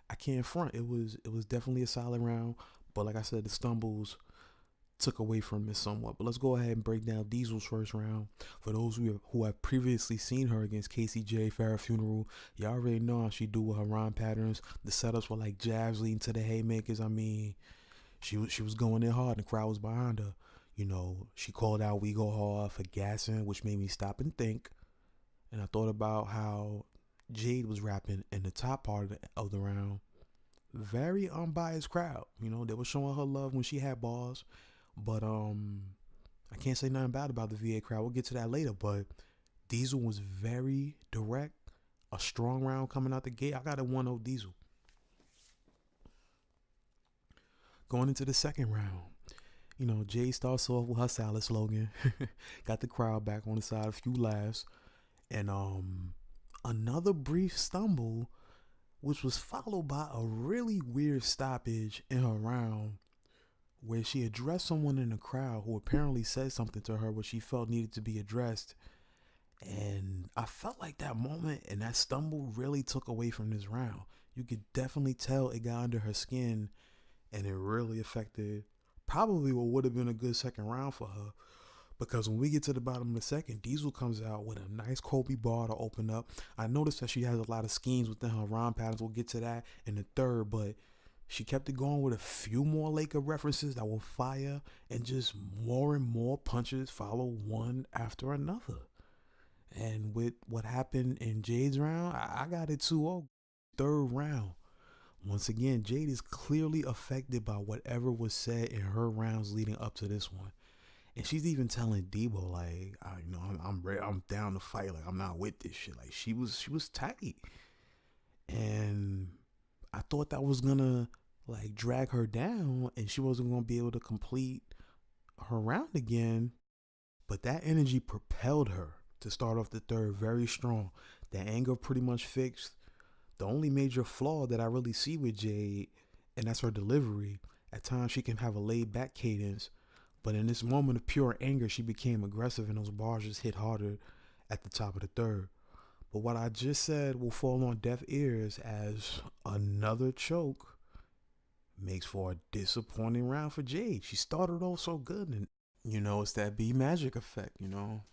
I can't front. It was definitely a solid round, but like I said, the stumbles took away from it somewhat. But let's go ahead and break down Deisel's first round. For those who have previously seen her against Casey J, Farrah Funeral, y'all already know how she do with her rhyme patterns. The setups were like jabs leading to the haymakers. I mean, she was going in hard, and the crowd was behind her. You know, she called out We Go Hard for gassing, which made me stop and think. And I thought about how Jade was rapping in the top part of the round. Very unbiased crowd. You know, they were showing her love when she had bars. But I I can't say nothing bad about the VA crowd. We'll get to that later, but Deisel was very direct. A strong round coming out the gate. I got a 1-0 Deisel. Going into the second round, you know, Jade starts off with her salad slogan. Got the crowd back on the side, a few laughs. And another brief stumble, which was followed by a really weird stoppage in her round, where she addressed someone in the crowd who apparently said something to her what she felt needed to be addressed. And I felt like that moment and that stumble really took away from this round. You could definitely tell it got under her skin, and it really affected probably what would have been a good second round for her. Because when we get to the bottom of the second, Deisel comes out with a nice Kobe bar to open up. I noticed that she has a lot of schemes within her rhyme patterns. We'll get to that in the third, but she kept it going with a few more Laker references that were fire, and just more and more punches follow one after another. And with what happened in Jade's round, I got it 2-0. Third round. Once again, Jade is clearly affected by whatever was said in her rounds leading up to this one. And she's even telling Debo, like, I'm ready, I'm down to fight. Like, I'm not with this shit. Like, she was tight. And I thought that was gonna like drag her down and she wasn't gonna be able to complete her round again. But that energy propelled her to start off the third very strong. The anger pretty much fixed. The only major flaw that I really see with Jade, and that's her delivery. At times she can have a laid back cadence, but in this moment of pure anger, she became aggressive and those bars just hit harder at the top of the third. But what I just said will fall on deaf ears, as another choke makes for a disappointing round for Jade. She started off so good, and you know, it's that B magic effect, you know.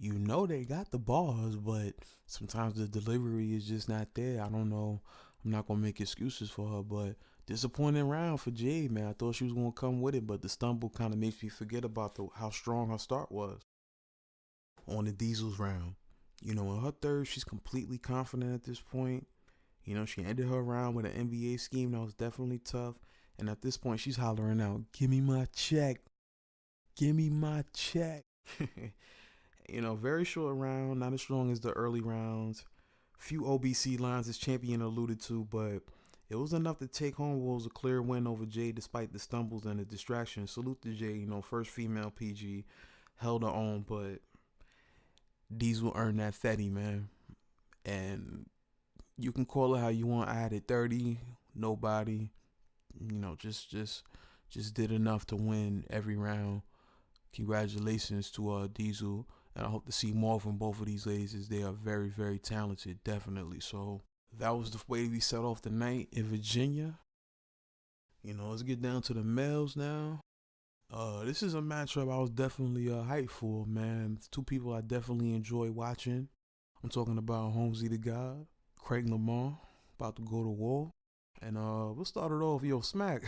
You know they got the bars, but sometimes the delivery is just not there. I don't know. I'm not going to make excuses for her, but disappointing round for Jade, man. I thought she was going to come with it, but the stumble kind of makes me forget about how strong her start was on the Diesel's round. You know, in her third, she's completely confident at this point. You know, she ended her round with an NBA scheme that was definitely tough. And at this point, she's hollering out, "Give me my check. Give me my check." You know, very short round, not as strong as the early rounds. Few OBC lines as champion alluded to, but it was enough to take home what was a clear win over Jade despite the stumbles and the distractions. Salute to Jade, you know, first female PG, held her own, but Deisel earned that 30, man. And you can call it how you want. I had it 30, nobody, you know, just did enough to win every round. Congratulations to Deisel. And I hope to see more from both of these ladies, as they are very, very talented, definitely. So that was the way we set off the night in Virginia. You know, let's get down to the males now. This is a matchup I was definitely hyped for, man. It's two people I definitely enjoy watching. I'm talking about Holmzie the God, Craig Lamar, about to go to war. And we'll start it off, yo, Smack.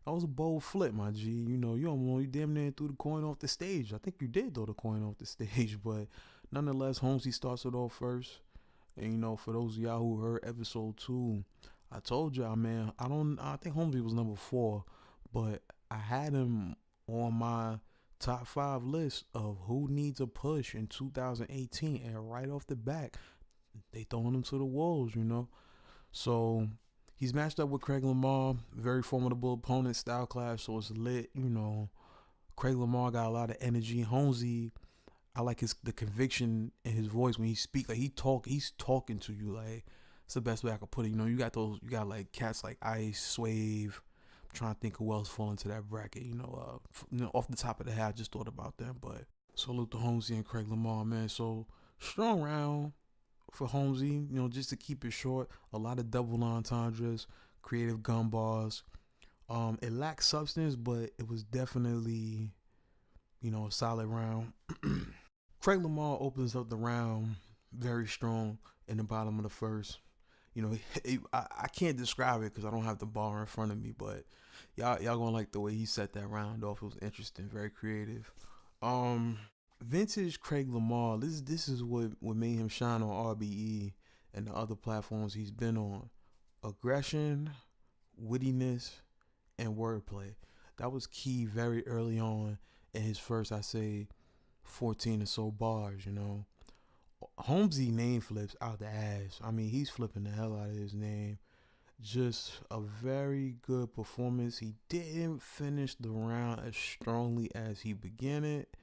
That was a bold flip, my G. You know, you damn near threw the coin off the stage. I think you did throw the coin off the stage, but nonetheless, Holmzie starts it off first. And you know, for those of y'all who heard episode 2, I told y'all, man, I think Holmzie was number 4, but I had him on my top 5 list of who needs a push in 2018, and right off the back, they throwing him to the wolves, you know. So he's matched up with Craig Lamar, very formidable opponent, style clash, so it's lit, you know. Craig Lamar got a lot of energy. Holmzie, I like the conviction in his voice when he speaks. Like he's talking to you. Like, it's the best way I could put it. You know, you got like cats like Eyez, Swave. I'm trying to think who else fall into that bracket. You know, off the top of the head, I just thought about them. But salute to Holmzie and Craig Lamar, man. So strong round for Holmzie, you know, just to keep it short. A lot of double entendres, creative gun bars. It lacked substance, but it was definitely, you know, a solid round. Craig Lamar opens up the round very strong in the bottom of the first. You know, I can't describe it because I don't have the bar in front of me, but y'all gonna like the way he set that round off. It was interesting, very creative. Vintage Craig Lamar, this is what made him shine on RBE and the other platforms he's been on. Aggression, wittiness, and wordplay. That was key very early on in his first, I say, 14 or so bars, you know. Holmzie name flips out the ass. I mean, he's flipping the hell out of his name. Just a very good performance. He didn't finish the round as strongly as he began it.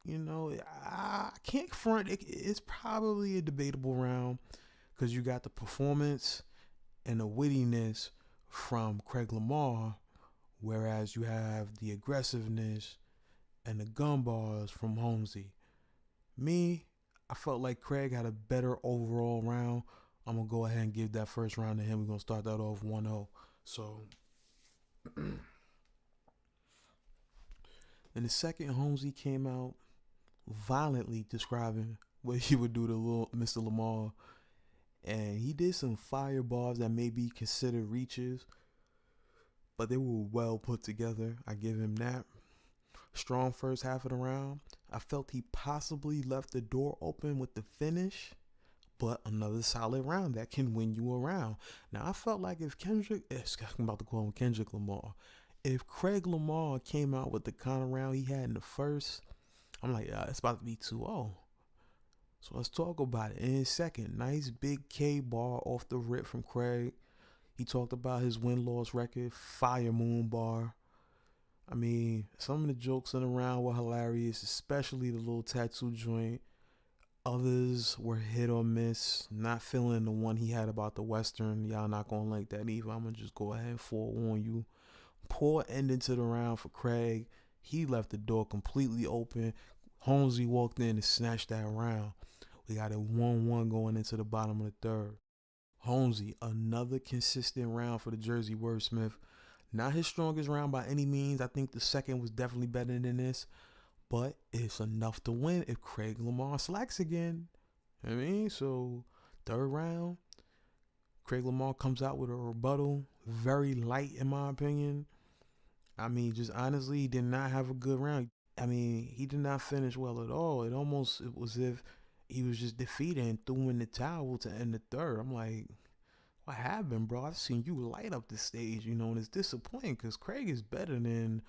You know, I can't front. It's probably a debatable round because you got the performance and the wittiness from Craig Lamar, whereas you have the aggressiveness and the gun bars from Holmzie. Me, I felt like Craig had a better overall round. I'm going to go ahead and give that first round to him. We're going to start that off 1-0. So, in the second, Holmzie came out violently describing what he would do to little Mr. Lamar. And he did some fire bars that may be considered reaches, but they were well put together. I give him that. Strong first half of the round. I felt he possibly left the door open with the finish, but another solid round that can win you a round. Now, I felt like if I'm about to call him Kendrick Lamar. If Craig Lamar came out with the kind of round he had in the first, I'm like, it's about to be 2-0. So let's talk about it. In his second, nice big K bar off the rip from Craig. He talked about his win-loss record, fire moon bar. I mean, some of the jokes in the round were hilarious, especially the little tattoo joint. Others were hit or miss. Not feeling the one he had about the Western. Y'all not going to like that either. I'm going to just go ahead and forewarn you. Poor ending to the round for Craig. He left the door completely open. Holmzie walked in and snatched that round. We got a 1-1 going into the bottom of the third. Holmzie, another consistent round for the Jersey wordsmith. Not his strongest round by any means. I think the second was definitely better than this. But it's enough to win if Craig Lamar slacks again. I mean, so third round, Craig Lamar comes out with a rebuttal. Very light in my opinion. I mean, just honestly, he did not have a good round. I mean, he did not finish well at all. It was as if he was just defeated and threw in the towel to end the third. I'm like, what happened, bro? I've seen you light up the stage, you know, and it's disappointing because Craig is better than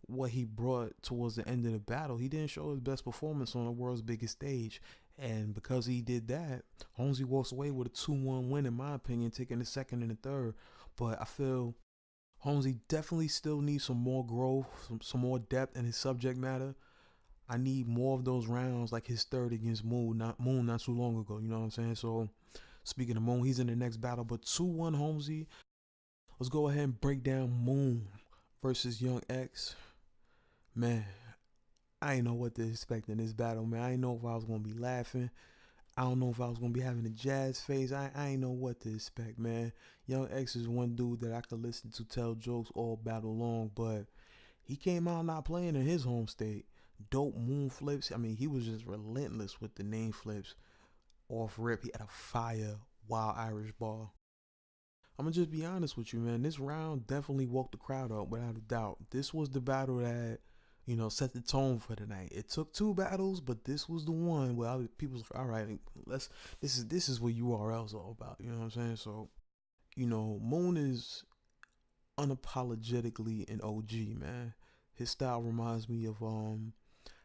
what he brought towards the end of the battle. He didn't show his best performance on the world's biggest stage. And because he did that, Holmzie walks away with a 2-1 win, in my opinion, taking the second and the third. But I feel Holmzie definitely still needs some more growth, some more depth in his subject matter. I need more of those rounds like his third against Moon not too long ago. You know what I'm saying? So speaking of Moon, he's in the next battle. But 2-1 Holmzie. Let's go ahead and break down Moon versus Young X. Man, I ain't know what to expect in this battle, man. I ain't know if I was going to be laughing. I don't know if I was going to be having a jazz face. I ain't know what to expect, man. Young X is one dude that I could listen to tell jokes all battle long, but he came out not playing in his home state. Dope moon flips. I mean, he was just relentless with the name flips. Off rip, he had a fire wild Irish bar. I'm going to just be honest with you, man. This round definitely woke the crowd up without a doubt. This was the battle that, you know, set the tone for the night. It took two battles, but this was the one where other people's all right, this is what URL's all about. You know what I'm saying? So, you know, Moon is unapologetically an OG, man. His style reminds me of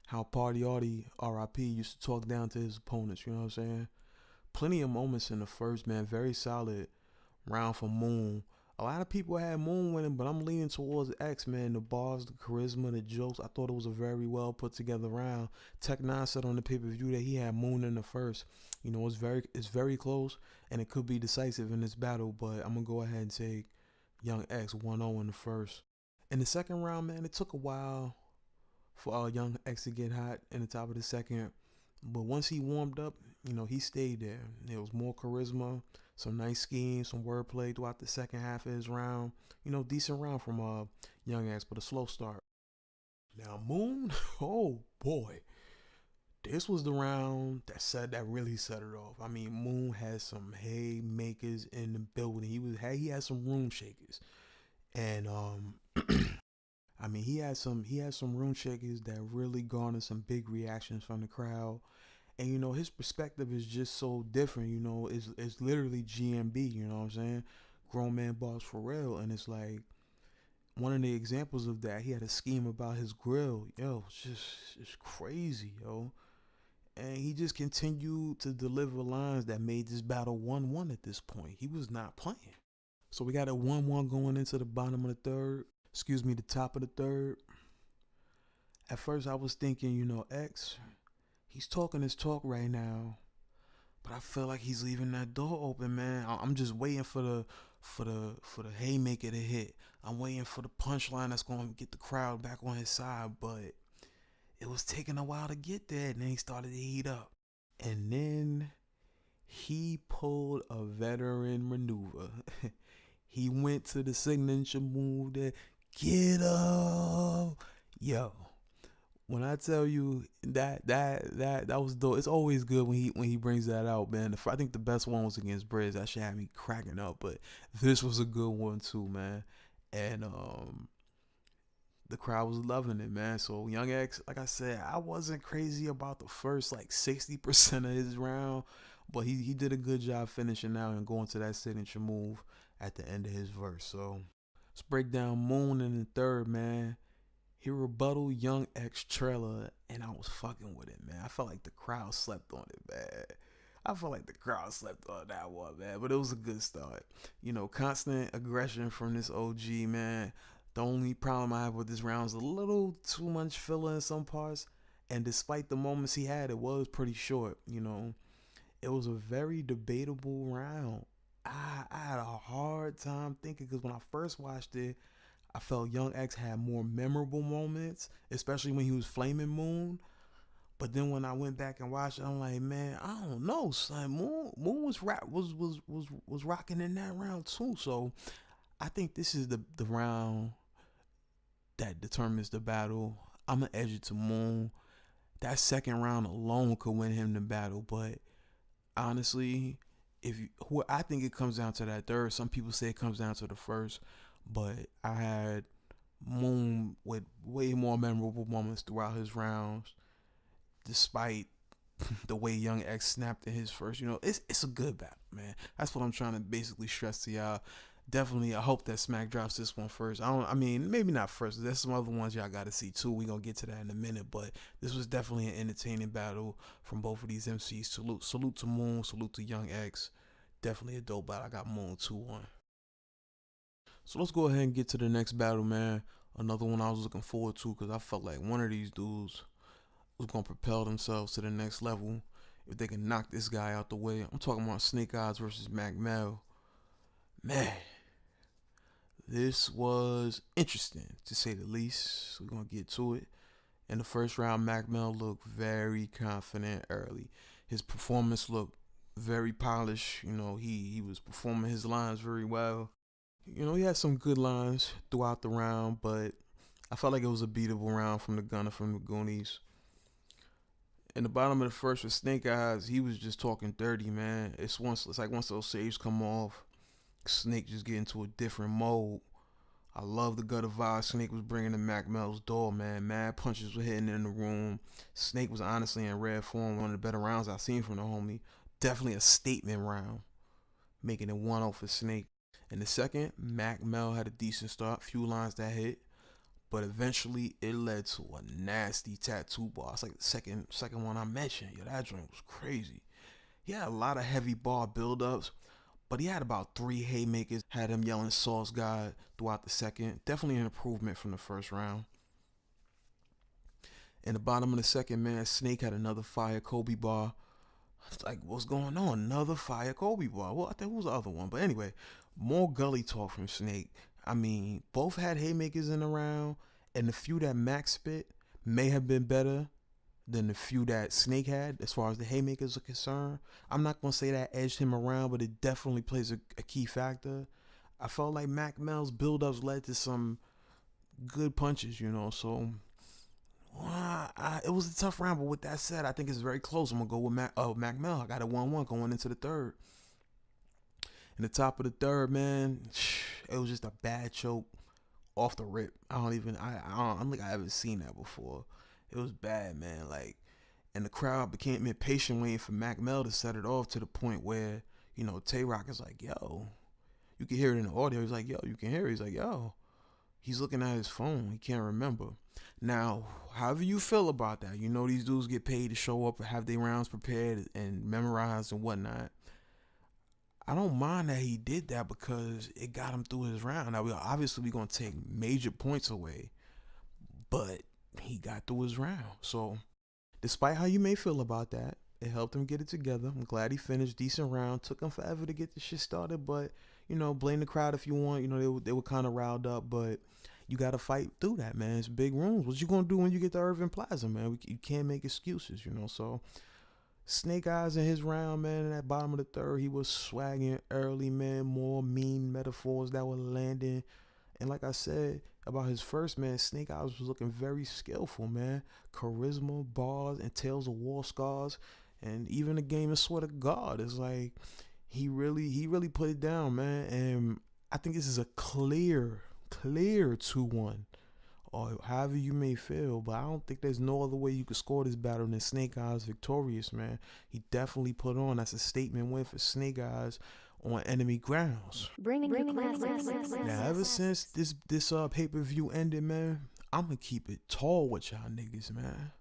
how Party Artie, R.I.P., used to talk down to his opponents. You know what I'm saying? Plenty of moments in the first, man. Very solid round for Moon. A lot of people had Moon winning, but I'm leaning towards X, man. The bars, the charisma, the jokes. I thought it was a very well put together round. Tech 9 said on the pay-per-view that he had Moon in the first. You know, it's very close, and it could be decisive in this battle, but I'm going to go ahead and take Young X 1-0 in the first. In the second round, man, it took a while for Young X to get hot in the top of the second. But once he warmed up, you know, he stayed there. There was more charisma, some nice schemes, some wordplay throughout the second half of his round. You know, decent round from Young X, but a slow start. Now, Moon, oh boy. This was the round that really set it off. I mean, Moon had some haymakers in the building. He had some room shakers. And I mean, he had some room shakers that really garnered some big reactions from the crowd. And, you know, his perspective is just so different, you know. It's literally GMB, you know what I'm saying? Grown man boss for real. And it's like, one of the examples of that, he had a scheme about his grill. Yo, it's crazy, yo. And he just continued to deliver lines that made this battle 1-1 at this point. He was not playing. So we got a 1-1 going into the bottom of the third. Excuse me, the top of the third. At first I was thinking, you know, X, he's talking his talk right now, but I feel like he's leaving that door open, man. I'm just waiting for the haymaker to hit. I'm waiting for the punchline that's going to get the crowd back on his side, but it was taking a while to get there, and then he started to heat up. And then he pulled a veteran maneuver. He went to the signature move that get up. Yo, when I tell you that was dope. It's always good when he brings that out, man. I think the best one was against Prez. That shit had me cracking up, but this was a good one too, man. And the crowd was loving it, man. So Young X, like I said, I wasn't crazy about the first like 60% of his round, but he did a good job finishing out and going to that signature move at the end of his verse. So let's break down Moon in the third, man. He rebutted Young X trailer, and I was fucking with it, man. I felt like the crowd slept on it, man. I felt like the crowd slept on that one, man. But it was a good start. You know, constant aggression from this OG, man. The only problem I have with this round is a little too much filler in some parts. And despite the moments he had, it was pretty short, you know. It was a very debatable round. I had a hard time thinking, because when I first watched it, I felt Young X had more memorable moments, especially when he was flaming Moon. But then when I went back and watched it, I'm like, man, I don't know, son. Moon was rocking in that round too. So I think this is the round that determines the battle. I'm gonna edge it to Moon. That second round alone could win him the battle, but honestly, I think it comes down to that third. Some people say it comes down to the first, but I had Moon with way more memorable moments throughout his rounds, despite the way Young X snapped in his first. You know, it's a good battle, man. That's what I'm trying to basically stress to y'all. Definitely, I hope that Smack drops this one first. I mean, maybe not first. There's some other ones y'all got to see too. We gonna get to that in a minute, but this was definitely an entertaining battle from both of these MCs. Salute to Moon, salute to Young X. Definitely a dope battle. I got Moon 2-1. So let's go ahead and get to the next battle, man. Another one I was looking forward to, because I felt like one of these dudes was gonna propel themselves to the next level if they can knock this guy out the way. I'm talking about Snake Eyez versus Mack. Man, this was interesting, to say the least. We're going to get to it. In the first round, Mack looked very confident early. His performance looked very polished. You know, he was performing his lines very well. You know, he had some good lines throughout the round, but I felt like it was a beatable round from the gunner from the Goonies. In the bottom of the first with Snake Eyez, he was just talking dirty, man. It's like once those saves come off, Snake just get into a different mode. I love the gutter vibe Snake was bringing to Mack door, man. Mad punches were hitting in the room. Snake was honestly in rare form, one of the better rounds I've seen from the homie. Definitely a statement round, making it 1-0 for Snake. In the second, Mack had a decent start, few lines that hit, but eventually it led to a nasty tattoo bar. It's like the second one I mentioned. Yo, that joint was crazy. He had a lot of heavy bar buildups, but he had about 3 haymakers, had him yelling Sauce God throughout the second. Definitely an improvement from the first round. In the bottom of the second, man, Snake had another fire Kobe bar. It's like, what's going on? Another fire Kobe bar. Well, I think it was the other one. But anyway, more gully talk from Snake. I mean, both had haymakers in the round, and the few that Mack spit may have been better than the few that Snake had as far as the haymakers are concerned. I'm not going to say that edged him around, but it definitely plays a key factor. I felt like Mack build-ups led to some good punches, you know, so it was a tough round. But with that said, I think it's very close. I'm going to go with Mack. I got a 1-1 going into the third. In the top of the third, man, it was just a bad choke off the rip. I don't think I ever seen that before. It was bad, man. Like, and the crowd became impatient waiting for Mack to set it off, to the point where, you know, Tay Roc is like, yo, you can hear it in the audio. He's like, yo, you can hear it. He's like, yo, he's looking at his phone. He can't remember. Now, however you feel about that, you know these dudes get paid to show up and have their rounds prepared and memorized and whatnot. I don't mind that he did that because it got him through his round. Now, we're going to take major points away, but he got through his round. So, despite how you may feel about that, it helped him get it together. I'm glad he finished. Decent round. Took him forever to get this shit started, but, you know, blame the crowd if you want. You know, they were kind of riled up, but you got to fight through that, man. It's big rooms. What you going to do when you get to Irving Plaza, man? You can't make excuses, you know, so... Snake Eyez in his round, man, in that bottom of the third, he was swagging early, man, more mean metaphors that were landing. And like I said about his first, man, Snake Eyez was looking very skillful, man. Charisma, bars, and tales of war scars. And even the game of Swear to God, it's like he really put it down, man. And I think this is a clear 2-1. Or however you may feel, but I don't think there's no other way you could score this battle than Snake Eyez victorious, man. He definitely put on. That's a statement win for Snake Eyez on enemy grounds. Bringing classics. Now, ever since this pay-per-view ended, man, I'm gonna keep it tall with y'all niggas, man.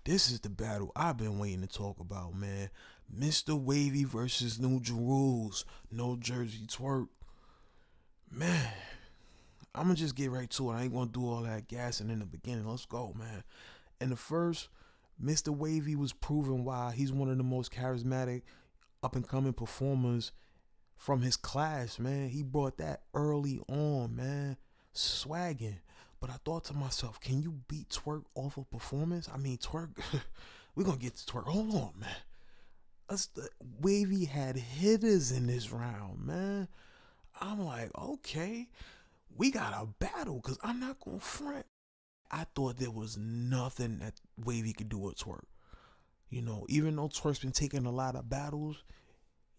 This is the battle I've been waiting to talk about, man. Mr. Wavy versus New Jerusalem, no Jersey Twork. Man, I'm going to just get right to it. I ain't going to do all that gassing in the beginning. Let's go, man. In the first, Mr. Wavy was proving why he's one of the most charismatic up-and-coming performers from his class, man. He brought that early on, man. Swagging. But I thought to myself, can you beat Twork off of performance? I mean, Twork, we're going to get to Twork. Hold on, man. Wavy had hitters in this round, man. I'm like, okay. We got a battle, because I'm not going to front. I thought there was nothing that Wavy could do with Twork. You know, even though Twork's been taking a lot of battles,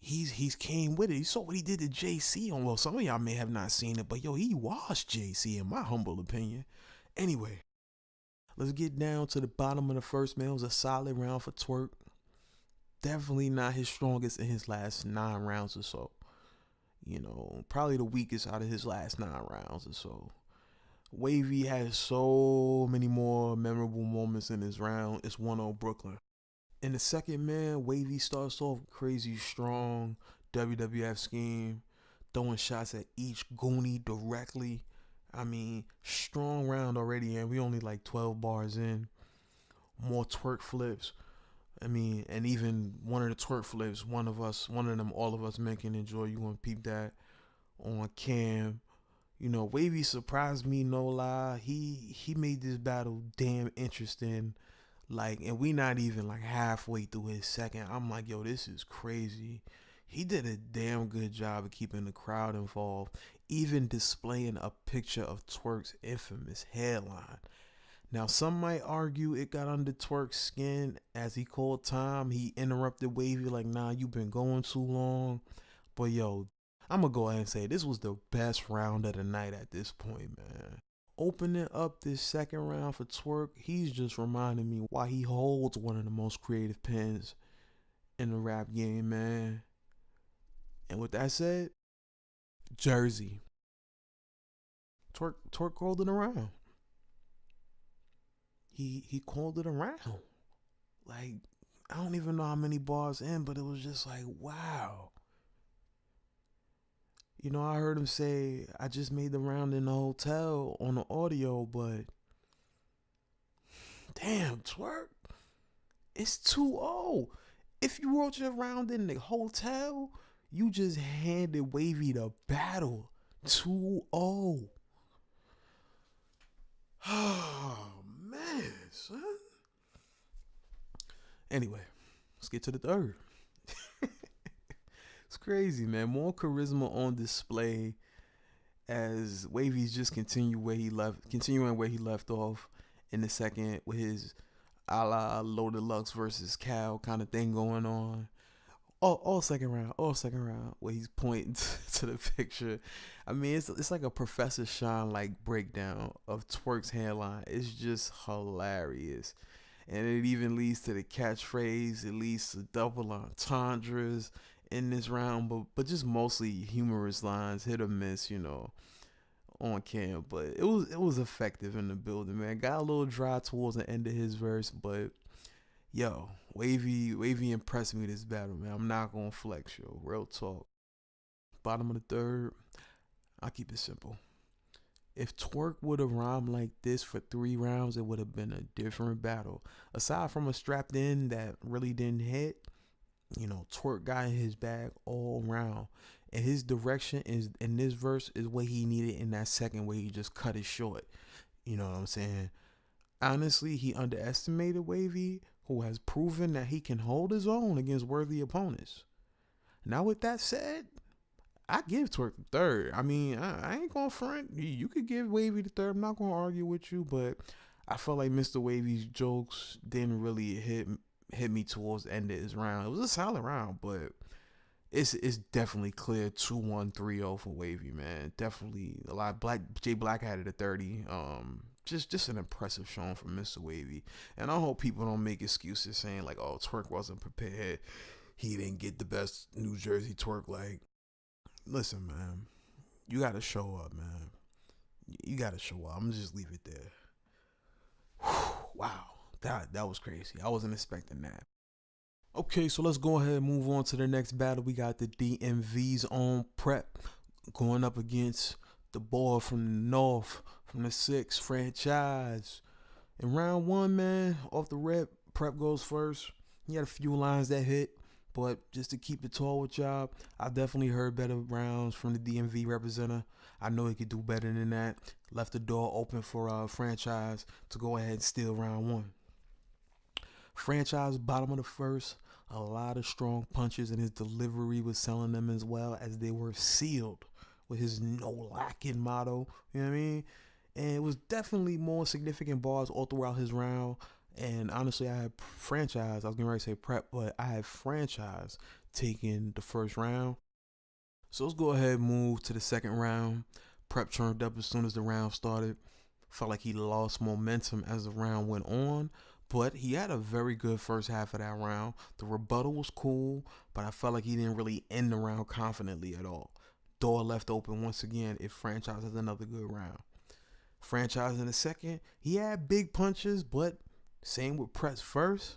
he's came with it. You saw what he did to JC on, well, some of y'all may have not seen it, but yo, he washed JC in my humble opinion. Anyway, let's get down to the bottom of the first, man. It was a solid round for Twork. Definitely not his strongest in his last 9 rounds or so. You know, probably the weakest out of his last 9 rounds or so. Wavy has so many more memorable moments in his round. It's 1-0 Brooklyn. In the second, man, Wavy starts off crazy strong WWF scheme, throwing shots at each goonie directly. I mean, strong round already, and we only like 12 bars in. More Twork flips. I mean, and even one of the Twork flips, all of us men can enjoy. You want to peep that on cam. You know, Wavy surprised me, no lie. He made this battle damn interesting. Like, and we not even like halfway through his second. I'm like, yo, this is crazy. He did a damn good job of keeping the crowd involved, even displaying a picture of Twork's infamous hairline. Now, some might argue it got under Twork's skin as he called time. He interrupted Wavy like, nah, you been going too long. But yo, I'm going to go ahead and say this was the best round of the night at this point, man. Opening up this second round for Twork, he's just reminding me why he holds one of the most creative pens in the rap game, man. And with that said, Jerzey. Twork called it around. He called it around. Like, I don't even know how many bars in, but it was just like, wow. You know, I heard him say, I just made the round in the hotel on the audio, but damn, Twork, it's 2-0. If you wrote your round in the hotel, you just handed Wavy the battle. 2-0. Oh, man, son. Anyway, let's get to the third. It's crazy, man. More charisma on display as Wavy's just continuing where he left off in the second with his a la Low Deluxe versus Cal kind of thing going on. All second round where he's pointing to the picture. I mean, it's like a Professor Sean like breakdown of Twork's hairline. It's just hilarious. And it even leads to the catchphrase. It leads to double entendres in this round, but just mostly humorous lines, hit or miss, you know, on cam, but it was effective in the building, man. Got a little dry towards the end of his verse, but yo, Wavy impressed me this battle, man. I'm not gonna flex, yo. Real talk. Bottom of the third, I'll keep it simple. If Twork would have rhymed like this for 3 rounds, it would have been a different battle. Aside from a strapped in that really didn't hit, you know, Twork got in his bag all round. And his direction is in this verse is what he needed in that second where he just cut it short. You know what I'm saying? Honestly, he underestimated Wavy, who has proven that he can hold his own against worthy opponents. Now with that said, I give Twork the third. I mean, I ain't gonna front. You could give Wavy the third. I'm not gonna argue with you, but I felt like Mr. Wavy's jokes didn't really hit me towards the end of his round. It was a solid round, but it's definitely clear 2-1, 3-0 for Wavy, man. Definitely a lot. J Black had it at 30. Just an impressive showing from Mr. Wavy, and I hope people don't make excuses saying like, oh, Twork wasn't prepared. He didn't get the best New Jersey Twork. Like, listen, man, you gotta show up, man. You gotta show up. I'm gonna just leave it there. Whew, wow, that was crazy. I wasn't expecting that. Okay, so let's go ahead and move on to the next battle. We got the DMV's own Prep going up against the boy from the north, from the 6 franchise. In round 1, man, off the rip, Prep goes first. He had a few lines that hit, but just to keep it tall with y'all, I definitely heard better rounds from the DMV representative. I know he could do better than that. Left the door open for franchise to go ahead and steal round 1. Franchise bottom of the first, a lot of strong punches, and his delivery was selling them as well, as they were sealed with his no lacking motto. You know what I mean? And it was definitely more significant bars all throughout his round. And honestly, I had franchise. I was getting ready to say Prep, but I had franchise taking the first round. So let's go ahead and move to the second round. Prep turned up as soon as the round started. Felt like he lost momentum as the round went on, but he had a very good first half of that round. The rebuttal was cool, but I felt like he didn't really end the round confidently at all. Door left open once again if franchise has another good round. Franchise in the second, he had big punches, but same with Prez first,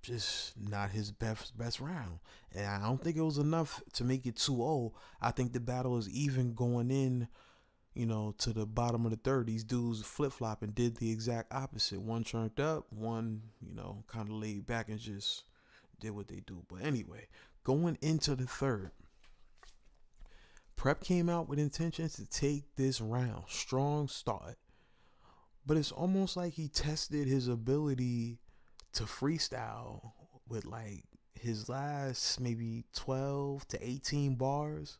just not his best round. And I don't think it was enough to make it 2-0. I think the battle is even going in, you know, to the bottom of the third. These dudes flip-flop and did the exact opposite. One turned up, one, you know, kind of laid back and just did what they do. But anyway, going into the third, Prep came out with intentions to take this round. Strong start. But it's almost like he tested his ability to freestyle with like his last maybe 12 to 18 bars.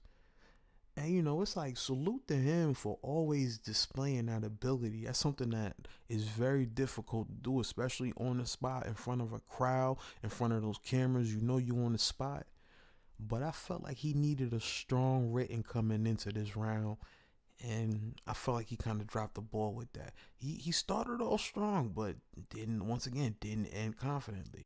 And you know, it's like salute to him for always displaying that ability. That's something that is very difficult to do, especially on the spot, in front of a crowd, in front of those cameras. You know you on the spot. But I felt like he needed a strong written coming into this round. And I felt like he kind of dropped the ball with that. He started off strong, but didn't end confidently.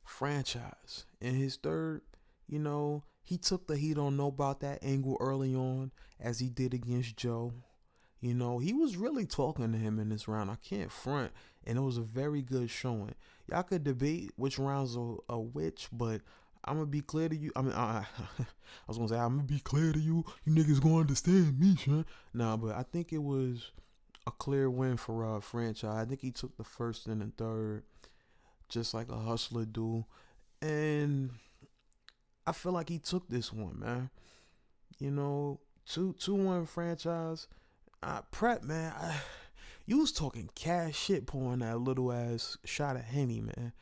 Franchise in his third, you know, he took the he don't know about that angle early on, as he did against Joe. You know, he was really talking to him in this round. I can't front, and it was a very good showing. Y'all could debate which rounds are which, but I'm gonna be clear to you. I mean, I was gonna say I'm gonna be clear to you. You niggas gonna understand me, son. Nah, but I think it was a clear win for franchise. I think he took the first and the third, just like a hustler do, and I feel like he took this one, man. You know, 2-1 franchise. Prep, man. You was talking cash shit, pouring that little ass shot of Henny, man.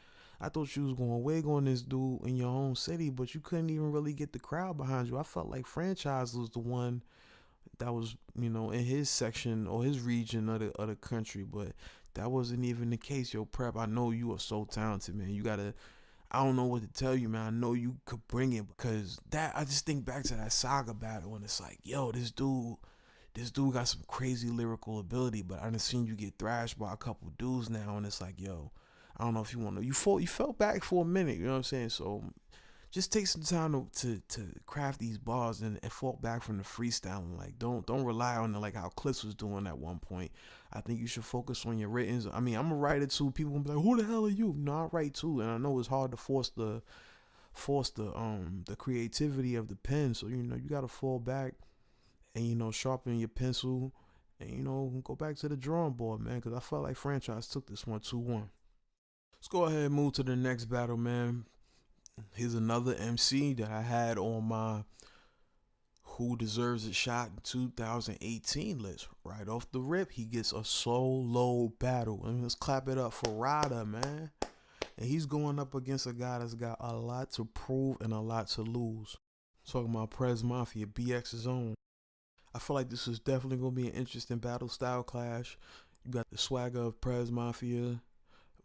I thought you was going to wig on this dude in your own city, but you couldn't even really get the crowd behind you. I felt like franchise was the one that was, you know, in his section or his region of the country, but that wasn't even the case. Yo, Prep, I know you are so talented, man. You gotta, I don't know what to tell you, man. I know you could bring it, because that, I just think back to that Saga battle, and it's like, yo, this dude got some crazy lyrical ability, but I done seen you get thrashed by a couple dudes now, and it's like, yo, I don't know if you want to. You fell back for a minute, you know what I'm saying? So just take some time to craft these bars and fall back from the freestyling. Like, don't rely on it like how Clips was doing at one point. I think you should focus on your writtens. I mean, I'm a writer too. People will be like, who the hell are you? No, I write too, and I know it's hard to force the creativity of the pen. So, you gotta fall back and, sharpen your pencil and, go back to the drawing board, man, because I felt like Franchise took this one 2-1. Let's go ahead and move to the next battle, man. Here's another MC that I had on my Who Deserves a Shot in 2018 list. Right off the rip, he gets a solo battle. And let's clap it up for Ryda, man. And he's going up against a guy that's got a lot to prove and a lot to lose. Talking about Prez Mafia, BX's own. I feel like this is definitely going to be an interesting battle style clash. You got the swagger of Prez Mafia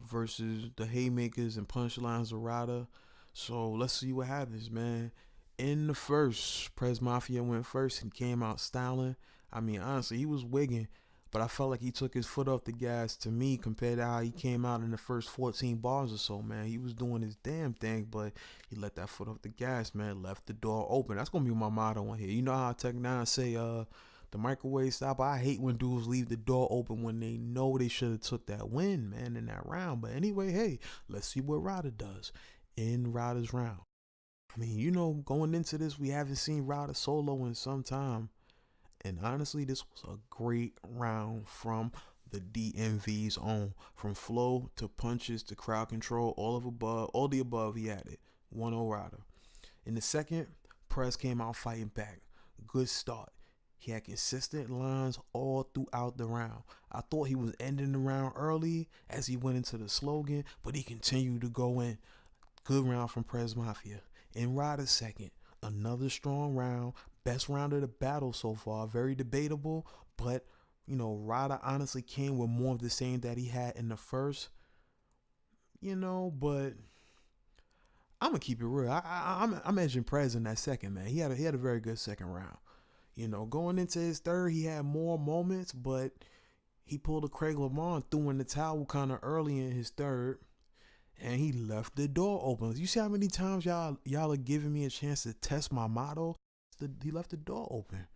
versus the haymakers and punchlines of Ryda. So let's see what happens, man. In the first, Prez Mafia went first and came out styling. I mean, honestly, he was wigging, but I felt like he took his foot off the gas to me compared to how he came out in the first 14 bars or so, man. He was doing his damn thing, but he let that foot off the gas, man. Left the door open. That's going to be my motto on here. You know how Tech 9 say, the microwave stop? I hate when dudes leave the door open when they know they should have took that win, man, in that round. But anyway, hey, let's see what Ryda does in Ryda's round. I mean, going into this, we haven't seen Ryda solo in some time. And honestly, this was a great round from the DMV's own. From flow to punches to crowd control, all the above, he had it. 1-0 Ryda. In the second, Prez came out fighting back. Good start. He had consistent lines all throughout the round. I thought he was ending the round early as he went into the slogan, but he continued to go in. Good round from Prez Mafia. In Ryda's second, another strong round. Best round of the battle so far. Very debatable, but, Ryda honestly came with more of the same that he had in the first. But I'm going to keep it real. I'm edging Prez in that second, man. He had a very good second round. Going into his third, he had more moments, but he pulled a Craig Lamar and threw in the towel kind of early in his third. And he left the door open. You see how many times y'all are giving me a chance to test my motto? He left the door open.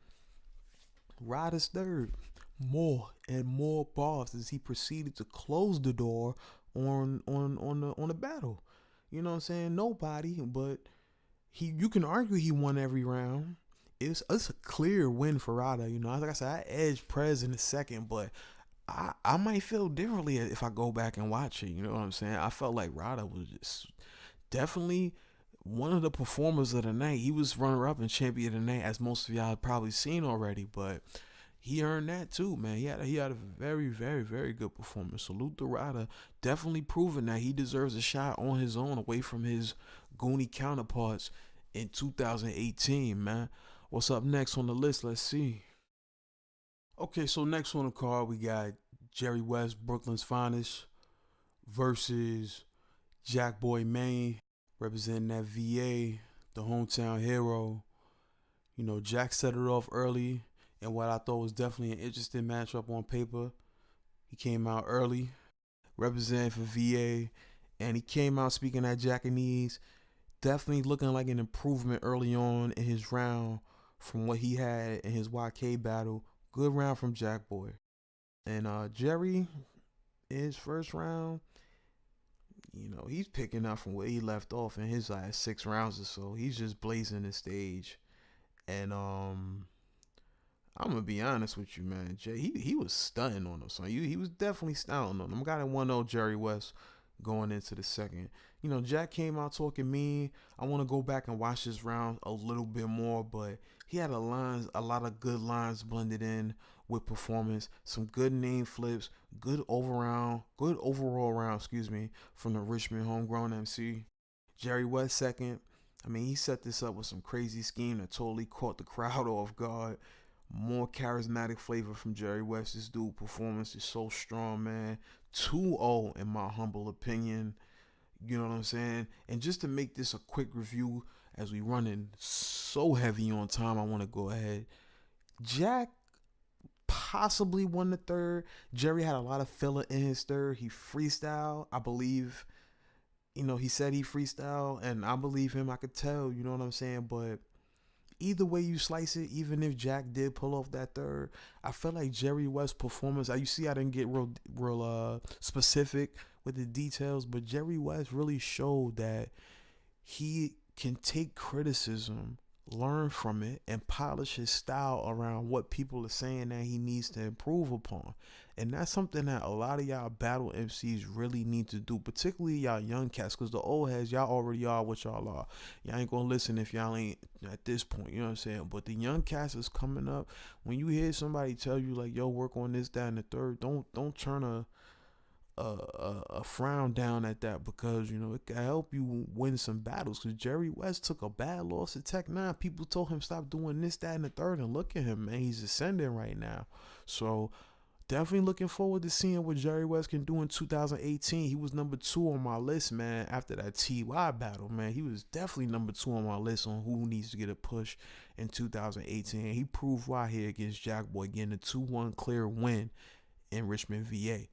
Ryda's third. More and more bars as he proceeded to close the door on the battle. You know what I'm saying? Nobody, but you can argue he won every round. It's a clear win for Ryda. Like I said, I edged Prez in the second, but I might feel differently if I go back and watch it. You know what I'm saying? I felt like Ryda was just definitely one of the performers of the night. He was runner-up and champion of the night, as most of y'all have probably seen already, but he earned that too, man. He had a very, very, very good performance. Salute to Ryda. Definitely proving that he deserves a shot on his own away from his Goonie counterparts in 2018, man. What's up next on the list? Let's see. Okay, so next on the card, we got Jerry West, Brooklyn's Finest, versus Jakkboy, Maine, representing that VA, the hometown hero. Jack set it off early, and what I thought was definitely an interesting matchup on paper. He came out early, representing for VA, and he came out speaking that Jackanese, definitely looking like an improvement early on in his round from what he had in his YK battle. Good round from Jakkboy. And Jerry, in his first round, he's picking up from where he left off in his last 6 rounds or so. He's just blazing the stage. And I'm going to be honest with you, man. Jay, he was stunning on him. So he was definitely stunning on him. I got a 1-0 Jerry West going into the second. Jack came out talking mean. I want to go back and watch this round a little bit more, but he had a lot of good lines blended in with performance, some good name flips, good overall round, from the Richmond homegrown MC. Jerry West second. He set this up with some crazy scheme that totally caught the crowd off guard. More charismatic flavor from Jerry West. This dude performance is so strong, man. 2-0 in my humble opinion. You know what I'm saying? And just to make this a quick review, as we running so heavy on time, I want to go ahead. Jack possibly won the third. Jerry had a lot of filler in his third. He freestyled, I believe. he said he freestyle, and I believe him. I could tell, you know what I'm saying? But either way you slice it, even if Jack did pull off that third, I feel like Jerry West's performance, you see I didn't get real specific with the details, but Jerry West really showed that he can take criticism, learn from it, and polish his style around what people are saying that he needs to improve upon. And that's something that a lot of y'all battle MCs really need to do, particularly y'all young cats, because the old heads, y'all already are what y'all are. Y'all ain't gonna listen if y'all ain't at this point, you know what I'm saying? But the young cats is coming up. When you hear somebody tell you like, yo, work on this, that, and the third, don't turn a frown down at that, because it can help you win some battles. Because Jerry West took a bad loss at Tech 9. People told him stop doing this, that, and the third, and look at him, man, he's ascending right now. So definitely looking forward to seeing what Jerry West can do in 2018. He was number 2 on my list, man, after that TY battle, man. He was definitely number 2 on my list on who needs to get a push in 2018. He proved why here against Jakkboy, getting a 2-1 clear win in Richmond, VA.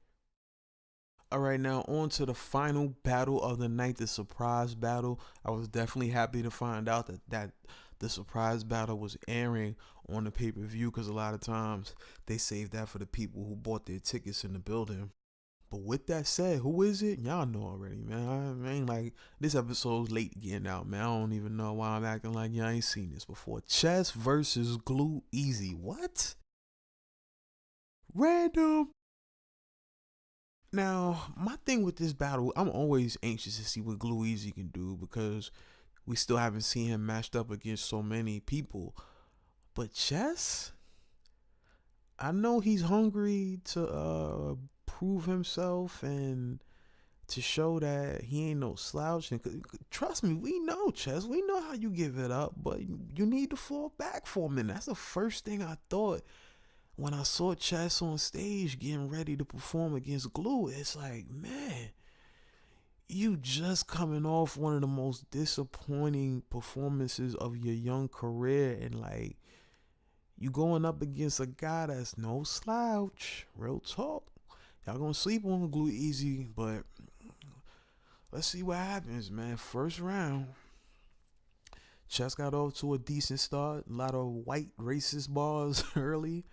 All right, now on to the final battle of the night, the surprise battle. I was definitely happy to find out that the surprise battle was airing on the pay-per-view, because a lot of times they save that for the people who bought their tickets in the building. But with that said, who is it? Y'all know already, man. I mean, like, this episode's late getting out, man. I don't even know why I'm acting like y'all ain't seen this before. Chess versus Glue Easy. What? Random. Now, my thing with this battle, I'm always anxious to see what Glue Easy can do, because we still haven't seen him matched up against so many people. But Chess, I know he's hungry to prove himself and to show that he ain't no slouch. And trust me, we know, Chess. We know how you give it up, but you need to fall back for a minute. That's the first thing I thought when I saw Chess on stage getting ready to perform against Glue. It's like, man, you just coming off one of the most disappointing performances of your young career, and like, you going up against a guy that's no slouch. Real talk. Y'all gonna sleep on Glue Easy, but let's see what happens, man. First round, Chess got off to a decent start. A lot of white racist bars early.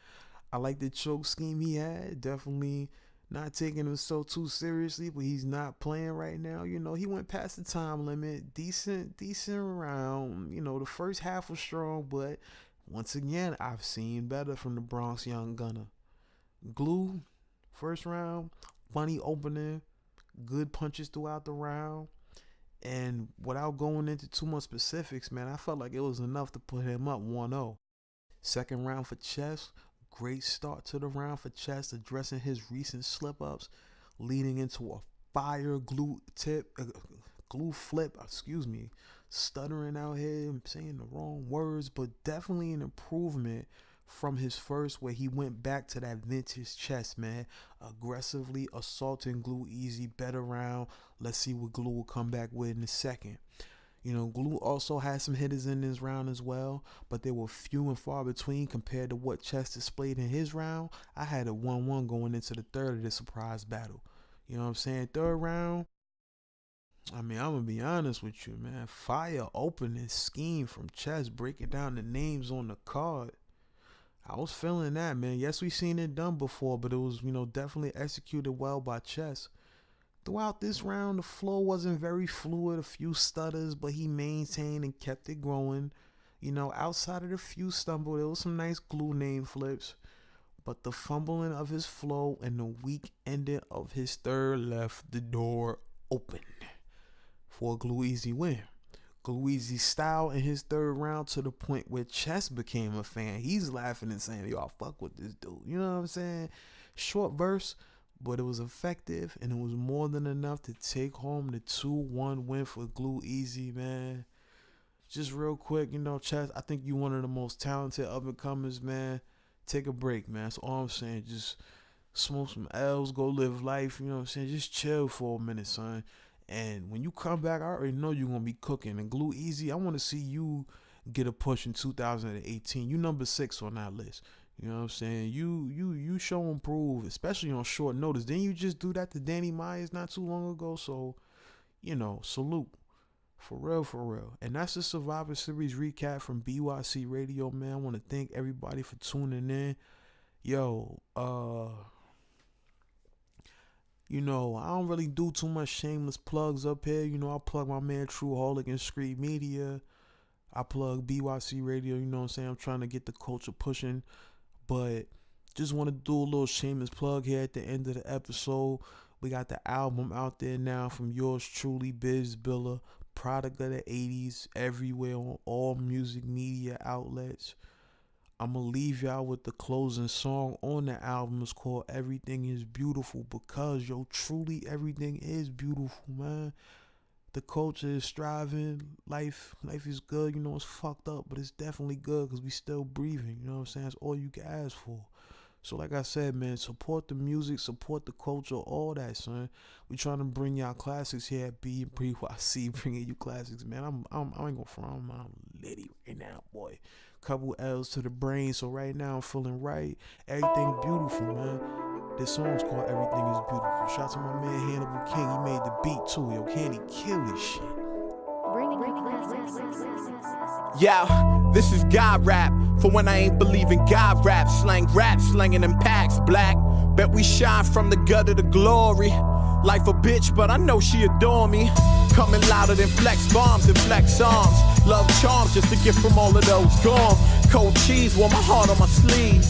I like the choke scheme he had. Definitely not taking him so too seriously, but he's not playing right now. He went past the time limit. Decent round. The first half was strong, but once again, I've seen better from the Bronx young gunner. Glue, first round, funny opening, good punches throughout the round. And without going into too much specifics, man, I felt like it was enough to put him up 1-0. Second round for Chess. Great start to the round for Chess, addressing his recent slip-ups, leading into a fire glue flip, stuttering out here, saying the wrong words, but definitely an improvement from his first, where he went back to that vintage Chess, man, aggressively assaulting Glue Easy, better round. Let's see what Glue will come back with in a second. Glue also had some hitters in this round as well, but they were few and far between compared to what Chess displayed in his round. I had a 1-1 going into the third of this surprise battle. You know what I'm saying? Third round, I mean, I'm going to be honest with you, man. Fire opening scheme from Chess, breaking down the names on the card. I was feeling that, man. Yes, we've seen it done before, but it was, definitely executed well by Chess. Throughout this round, the flow wasn't very fluid, a few stutters, but he maintained and kept it going. Outside of the few stumble, there was some nice Glue name flips, but the fumbling of his flow and the weak ending of his third left the door open for a Glue Easy win. Glue Easy's style in his third round, to the point where Chess became a fan. He's laughing and saying, yo, I fuck with this dude. You know what I'm saying? Short verse, but it was effective, and it was more than enough to take home the 2-1 win for Glue Easy, man. Just real quick, Chess, I think you one of the most talented up-and-comers, man. Take a break, man. That's all I'm saying. Just smoke some L's, go live life, you know what I'm saying? Just chill for a minute, son. And when you come back, I already know you're going to be cooking. And Glue Easy, I want to see you get a push in 2018. You number 6 on that list. You know what I'm saying? You show and prove, especially on short notice. Didn't you just do that to Danny Myers not too long ago? So salute. For real. And that's the Survivor Series recap from bYc Radio, man. I want to thank everybody for tuning in. Yo, I don't really do too much shameless plugs up here. I plug my man Trueholic and Street Media. I plug bYc Radio, I'm saying? I'm trying to get the culture pushing. But just want to do a little shameless plug here at the end of the episode. We got the album out there now from yours truly, Biz Billa. Product of the 80s, everywhere on all music media outlets. I'm going to leave y'all with the closing song on the album. It's called Everything Is Beautiful, because, truly everything is beautiful, man. The culture is striving. Life is good. It's fucked up, but it's definitely good because we still breathing. You know what I'm saying? That's all you can ask for. So like I said, man, support the music, support the culture, all that, son. We trying to bring y'all classics here at bYc, bringing you classics, man. I ain't gonna front. I'm litty right now, boy. Couple L's to the brain, so right now I'm feeling right. Everything beautiful, man. This song's called Everything Is Beautiful. Shout out to my man Hannibal King. He made the beat too. Yo, can he kill this shit? Yeah, this is God rap. For when I ain't believing God rap. Rap, slanging them packs, black. Bet we shine from the gutter to glory. Life a bitch, but I know she adore me. Coming louder than flex bombs and flex arms. Love charms, just a gift from all of those gone. Cold cheese, wore my heart on my sleeve.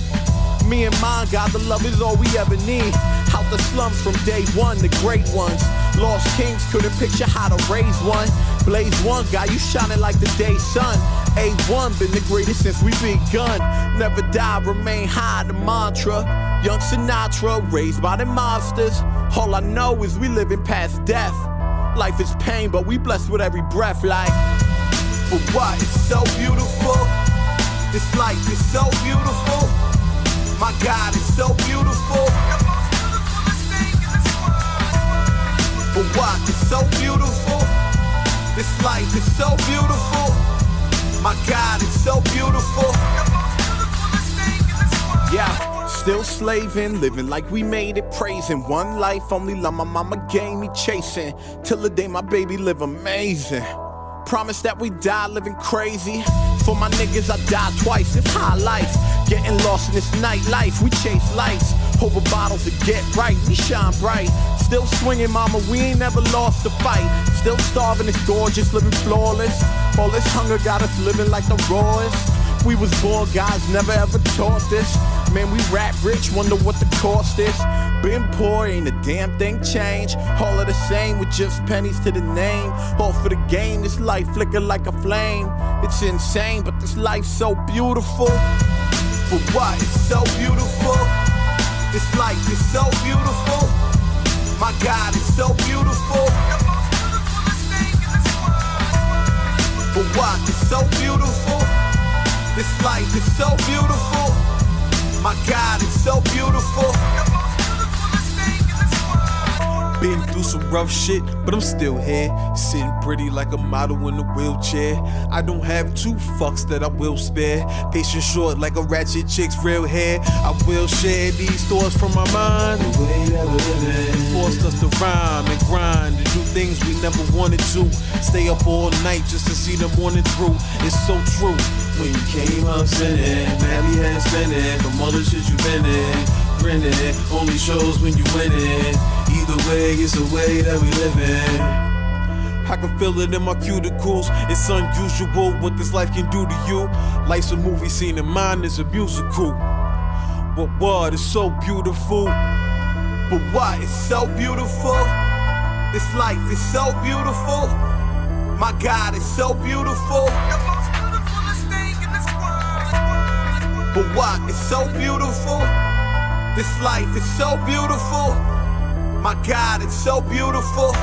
Me and mine, God, the love is all we ever need. Out the slums from day one, the great ones. Lost kings couldn't picture how to raise one. Blaze one, guy, you shining like the day sun. A1, been the greatest since we begun. Never die, remain high, the mantra. Young Sinatra, raised by the monsters. All I know is we living past death. Life is pain, but we blessed with every breath, like. But what is so beautiful? This life is so beautiful. My God is so beautiful. The most beautifulest thing in this world. But what is so beautiful? This life is so beautiful. My God is so beautiful. The most beautifulest thing in this world. Yeah, still slaving, living like we made it, praising one life. Only love my mama gave me, chasing till the day my baby live amazing. Promise that we die living crazy. For my niggas, I die twice. It's high life. Getting lost in this nightlife. We chase lights. Over bottles to get right. We shine bright. Still swinging, mama. We ain't never lost a fight. Still starving. It's gorgeous. Living flawless. All this hunger got us living like the rawest. We was born, guys never ever taught this. Man, we rap rich, wonder what the cost is. Been poor, ain't a damn thing changed. All of the same with just pennies to the name. All for the game, this life flicker like a flame. It's insane, but this life's so beautiful. But what is so beautiful? This life is so beautiful. My God is so beautiful. The most beautifulest thing in this world. But what is so beautiful? This life is so beautiful. My God is so beautiful. The most beautifulest thing in this world. Been through some rough shit, but I'm still here. Sitting pretty like a model in a wheelchair. I don't have two fucks that I will spare. Patient short like a ratchet chick's real hair. I will share these thoughts from my mind. The way that we're living forced us to rhyme and grind and do things we never wanted to. Stay up all night just to see the morning through. It's so true. When you came up sinning, happy head spinning from all the shit you been in. Grinning, only shows when you winning. Either way, it's the way that we living. I can feel it in my cuticles. It's unusual what this life can do to you. Life's a movie scene and mine is a musical. But what is so beautiful? But what is so beautiful? This life is so beautiful. My God is so beautiful. The most beautifulest thing in this world. But what is so beautiful? This life is so beautiful. My God is so beautiful.